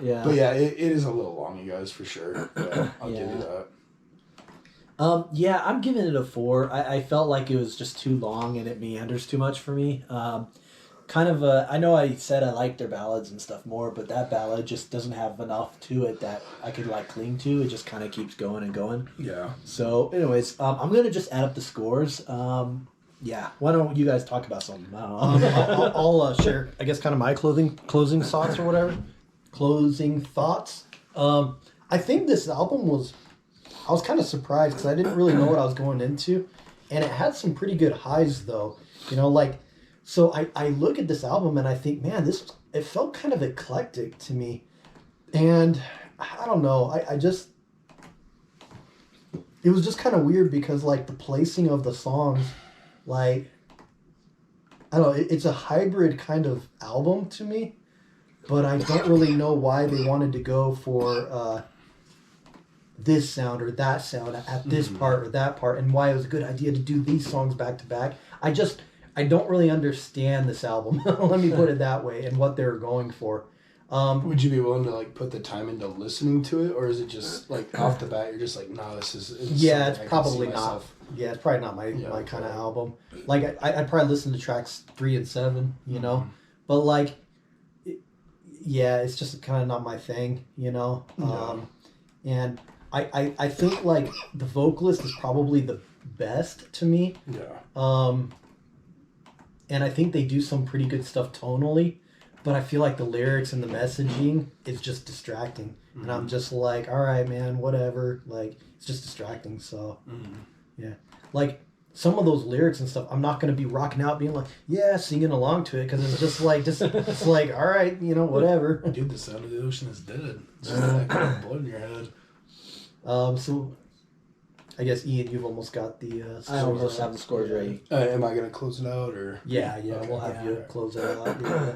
Yeah. But yeah, it is a little long, you guys, for sure. Yeah, I'll give you that. Yeah, I'm giving it a 4. I felt like it was just too long and it meanders too much for me. I know I said I liked their ballads and stuff more, but that ballad just doesn't have enough to it that I could like cling to. It just kind of keeps going and going. Yeah. So, anyways, I'm gonna just add up the scores. Yeah. Why don't you guys talk about something? I don't know. I'll share, I guess, kind of my closing thoughts or whatever. Closing thoughts. I think this album I was kind of surprised because I didn't really know what I was going into, and it had some pretty good highs though. You know, like So I look at this album and I think, man, it felt kind of eclectic to me. And I don't know, I just, it was just kind of weird because like the placing of the songs, like, I don't know, it's a hybrid kind of album to me, but I don't really know why they wanted to go for this sound or that sound at this part or that part, and why it was a good idea to do these songs back to back. I don't really understand this album. Let me put it that way, and what they were going for. Would you be willing to like put the time into listening to it, or is it just like off the bat you're just like, nah, this is? Yeah, it's probably not. Yeah, it's probably not my kind of album. Like I'd probably listen to tracks 3 and 7, you know, but like, it's just kind of not my thing, you know. And I think like the vocalist is probably the best to me. Yeah. And I think they do some pretty good stuff tonally, but I feel like the lyrics and the messaging is just distracting. And I'm just like, all right, man, whatever. Like, it's just distracting. So, yeah. Like, some of those lyrics and stuff, I'm not going to be rocking out being like, yeah, singing along to it, because it's just like, it's like, all right, you know, whatever. Dude, the sound of the ocean is dead. It's just that kind of blood in your head. So, I guess, Ian, you've almost got the... I almost have the scores ready. Am I going to close it out, or...? Yeah, okay, we'll have you close it out. Yeah.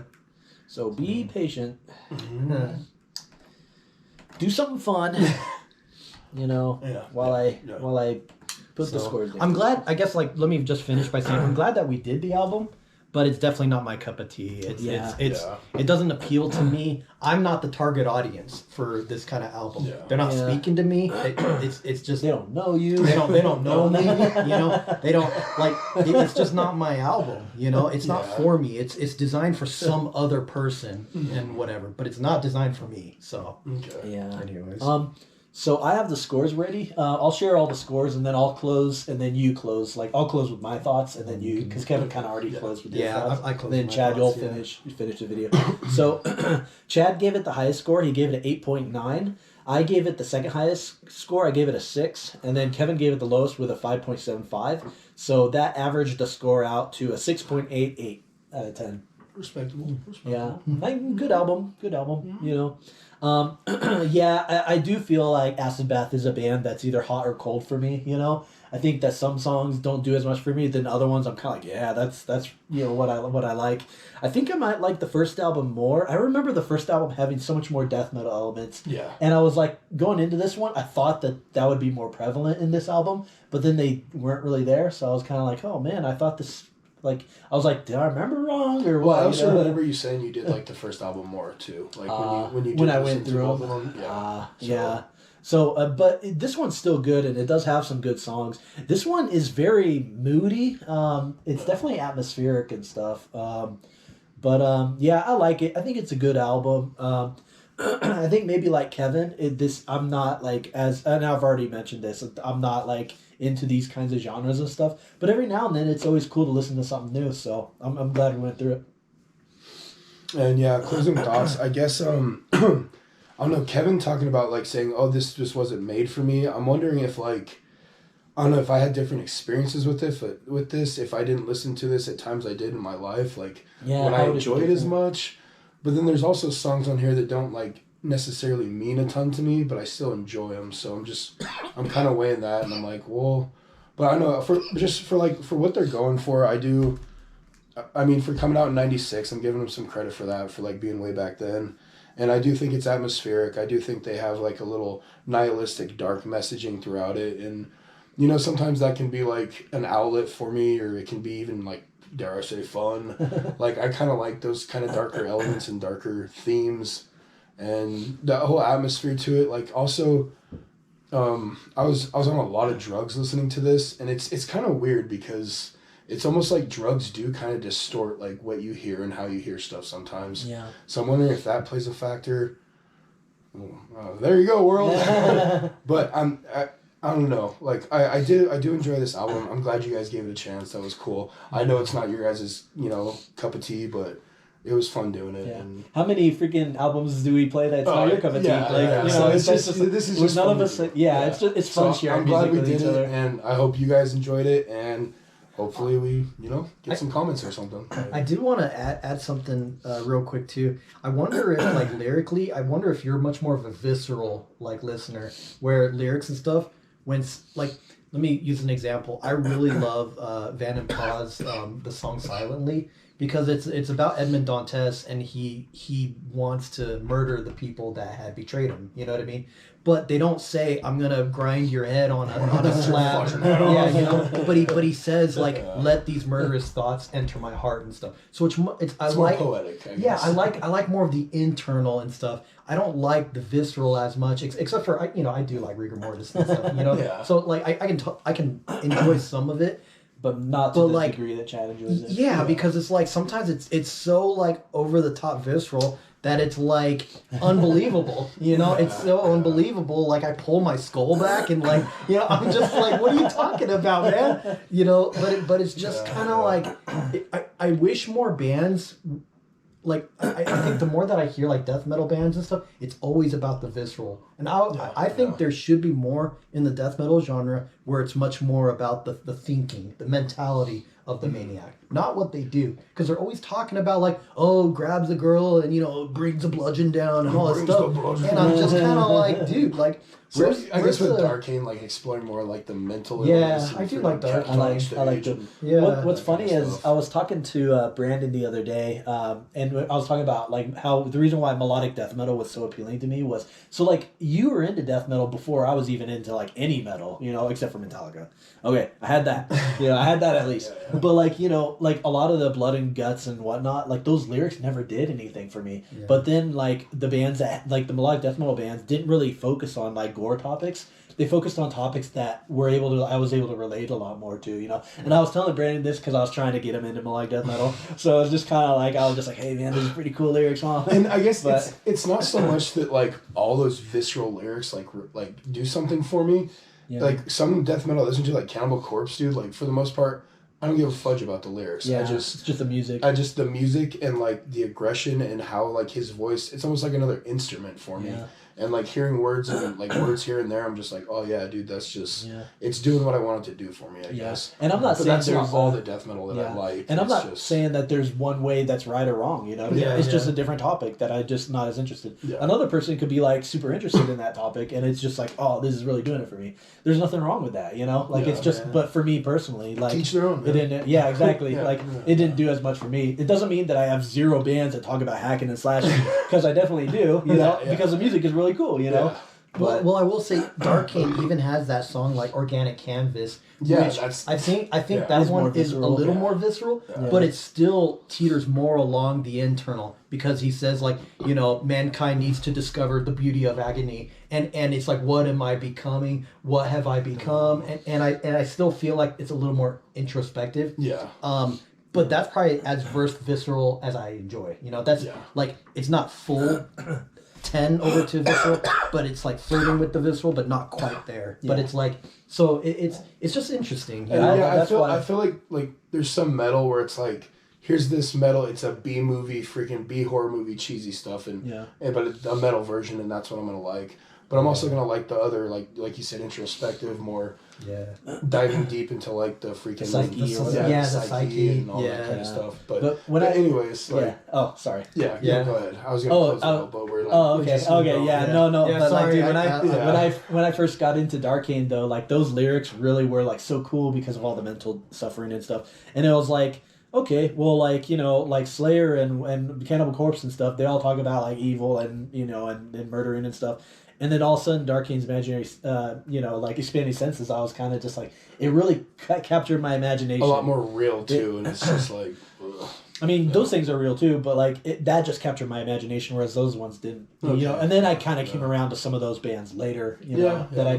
So be patient. Do something fun. You know, while I put the scores in. I'm glad, I guess, like, let me just finish by saying, I'm glad that we did the album, but it's definitely not my cup of tea. It doesn't appeal to me. I'm not the target audience for this kind of album. Yeah. They're not speaking to me. It's just they don't know you. They don't know me. You know, they don't like. It's just not my album. You know, it's not for me. It's designed for some other person and whatever, but it's not designed for me. So anyways. So I have the scores ready. I'll share all the scores, and then I'll close, and then you close. Like, I'll close with my thoughts, and then you, because Kevin kind of already closed with his thoughts. I closed. And then Chad, you'll finish the video. So Chad gave it the highest score. He gave it an 8.9. I gave it the second highest score. I gave it a 6, and then Kevin gave it the lowest with a 5.75. So that averaged the score out to a 6.88 out of 10. Respectable. Yeah, like, good album. You know. I do feel like Acid Bath is a band that's either hot or cold for me, you know. I think that some songs don't do as much for me than other ones. I'm kind of like, that's you know what I like. I think I might like the first album more. I remember the first album having so much more death metal elements. Yeah. And I was like, going into this one, I thought that would be more prevalent in this album, but then they weren't really there. So I was kind of like, oh man, I thought this. Like, I was like, did I remember wrong or what? Well, I also remember you saying you did like the first album more too. Like when I went through both of them. Yeah. So, but this one's still good, and it does have some good songs. This one is very moody. It's definitely atmospheric and stuff. I like it. I think it's a good album. I think maybe like Kevin, I'm not like and I've already mentioned this. I'm not like into these kinds of genres and stuff, but every now and then it's always cool to listen to something new. So I'm glad we went through it. And closing thoughts. I guess I don't know. Kevin talking about like saying, "Oh, this just wasn't made for me." I'm wondering if like I don't know if I had different experiences with this. If I didn't listen to this at times I did in my life, like when I enjoyed it as much. But then there's also songs on here that don't like necessarily mean a ton to me, but I still enjoy them. So I'm kind of weighing that, and I'm like, well, but I know for what they're going for, I mean, for coming out in '96, I'm giving them some credit for that, for like being way back then. And I do think it's atmospheric. I do think they have like a little nihilistic, dark messaging throughout it, and you know, sometimes that can be like an outlet for me, or it can be even like, dare I say, fun. Like, I kind of like those kind of darker elements and darker themes, and the whole atmosphere to it. Like, also, I was on a lot of drugs listening to this, and it's kind of weird because it's almost like drugs do kind of distort like what you hear and how you hear stuff sometimes. Yeah. So I'm wondering if that plays a factor. There you go, world. But I don't know. Like, I do enjoy this album. I'm glad you guys gave it a chance. That was cool. I know it's not your guys' cup of tea, but it was fun doing it. Yeah. And how many freaking albums do we play that's not your cup of tea? So it's just this is just none fun of us. It's fun sharing I'm glad music we with did each other. it, and I hope you guys enjoyed it. And hopefully we get some comments or something. I did want to add something real quick too. I wonder if like lyrically, I wonder if you're much more of a visceral like listener, where lyrics and stuff like. Let me use an example. I really love Van and Pa's the song "Silently" because it's about Edmond Dantes and he wants to murder the people that had betrayed him. You know what I mean? But they don't say I'm gonna grind your head on a slab. Yeah, But he says like let these murderous thoughts enter my heart and stuff. So it's more poetic. I guess. Yeah, I like more of the internal and stuff. I don't like the visceral as much, except for I do like rigor mortis and stuff. Yeah. So like I can enjoy some of it. But not to the degree that Chad enjoys it. Yeah, because it's like sometimes it's so like over the top visceral that it's like unbelievable. It's so unbelievable. Like I pull my skull back and like I'm just like, what are you talking about, man? But it's just kind of like I wish more bands. Like I think the more that I hear like death metal bands and stuff, it's always about the visceral, and I think there should be more in the death metal genre where it's much more about the thinking, the mentality of the maniac, not what they do, because they're always talking about like grabs a girl and brings a bludgeon down and all that stuff, and I'm just kind of like, dude, like. So I guess with Darkane, like exploring more like the mental. Yeah, I do like Darkane. I like them. Yeah. What's funny is I was talking to Brandon the other day, and I was talking about like how the reason why melodic death metal was so appealing to me was so like you were into death metal before I was even into like any metal, except for Metallica. Okay, I had that. I had that at least. But like like a lot of the blood and guts and whatnot, like those lyrics never did anything for me. Yeah. But then like the bands that like the melodic death metal bands didn't really focus on like gore topics. They focused on topics that I was able to relate a lot more to, And I was telling Brandon this because I was trying to get him into melodic death metal. So it was just kind of like, I was just like, hey man, this is pretty cool lyrics, huh? And I guess it's not so much that like all those visceral lyrics like do something for me. Yeah. Like some death metal I listen to, like Cannibal Corpse, dude, like for the most part, I don't give a fudge about the lyrics. Yeah, it's just the music. The music and like the aggression and how like his voice, it's almost like another instrument for me. Yeah. And like hearing words and like words here and there, I'm just like, oh yeah, dude, that's just it's doing what I want it to do for me, I guess. And I'm not saying that's not all the death metal that I like. And I'm not saying that there's one way that's right or wrong, It's just a different topic that I'm just not as interested. Yeah. Another person could be like super interested in that topic and it's just like, oh, this is really doing it for me. There's nothing wrong with that, Like it's just but for me personally, like teach their own. It didn't exactly. It didn't do as much for me. It doesn't mean that I have zero bands that talk about hacking and slashing because I definitely do, because the music is really cool, Yeah. Well, I will say Darkane even has that song like Organic Canvas. Yeah, which I think that one is a little more visceral, but it still teeters more along the internal because he says like, mankind needs to discover the beauty of agony, and it's like, what am I becoming? What have I become? And I still feel like it's a little more introspective. Yeah. But that's probably as visceral as I enjoy. That's like it's not full 10 over to visceral, but it's like flirting with the visceral, but not quite there. Yeah. But it's like it's just interesting. I feel like there's some metal where it's like, here's this metal, it's a B movie, freaking B horror movie, cheesy stuff, but it's a metal version, and that's what I'm gonna like. But I'm also gonna like the other, like you said, introspective, more diving deep into like the freaking psyche, the psyche and all that kind of stuff. But anyways, like, oh sorry, go ahead. I was gonna close it out, but we're like, but sorry, like, dude, when I first got into Darkane though, like those lyrics really were like so cool because of all the mental suffering and stuff, and it was like, okay, well, like, like Slayer and Cannibal Corpse and stuff, they all talk about like evil and and murdering and stuff. And then all of a sudden, Darkane's imaginary, like expanding senses, I was kind of just like, it really captured my imagination. A lot more real too, and it's just like, ugh. I mean, those things are real too, but like that just captured my imagination, whereas those ones didn't. And then I kind of came around to some of those bands later, that I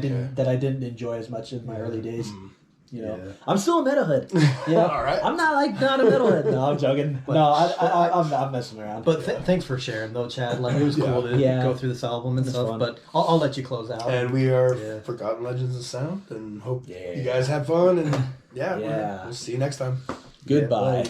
didn't enjoy as much in my early days. I'm still a metalhead. All right. I'm not a metalhead. No, I'm joking. But, I'm messing around. But thanks for sharing though, Chad. Like it was cool to go through this album and stuff. Fun. But I'll let you close out. And we are Forgotten Legends of Sound, and hope you guys have fun. And we'll see you next time. Goodbye.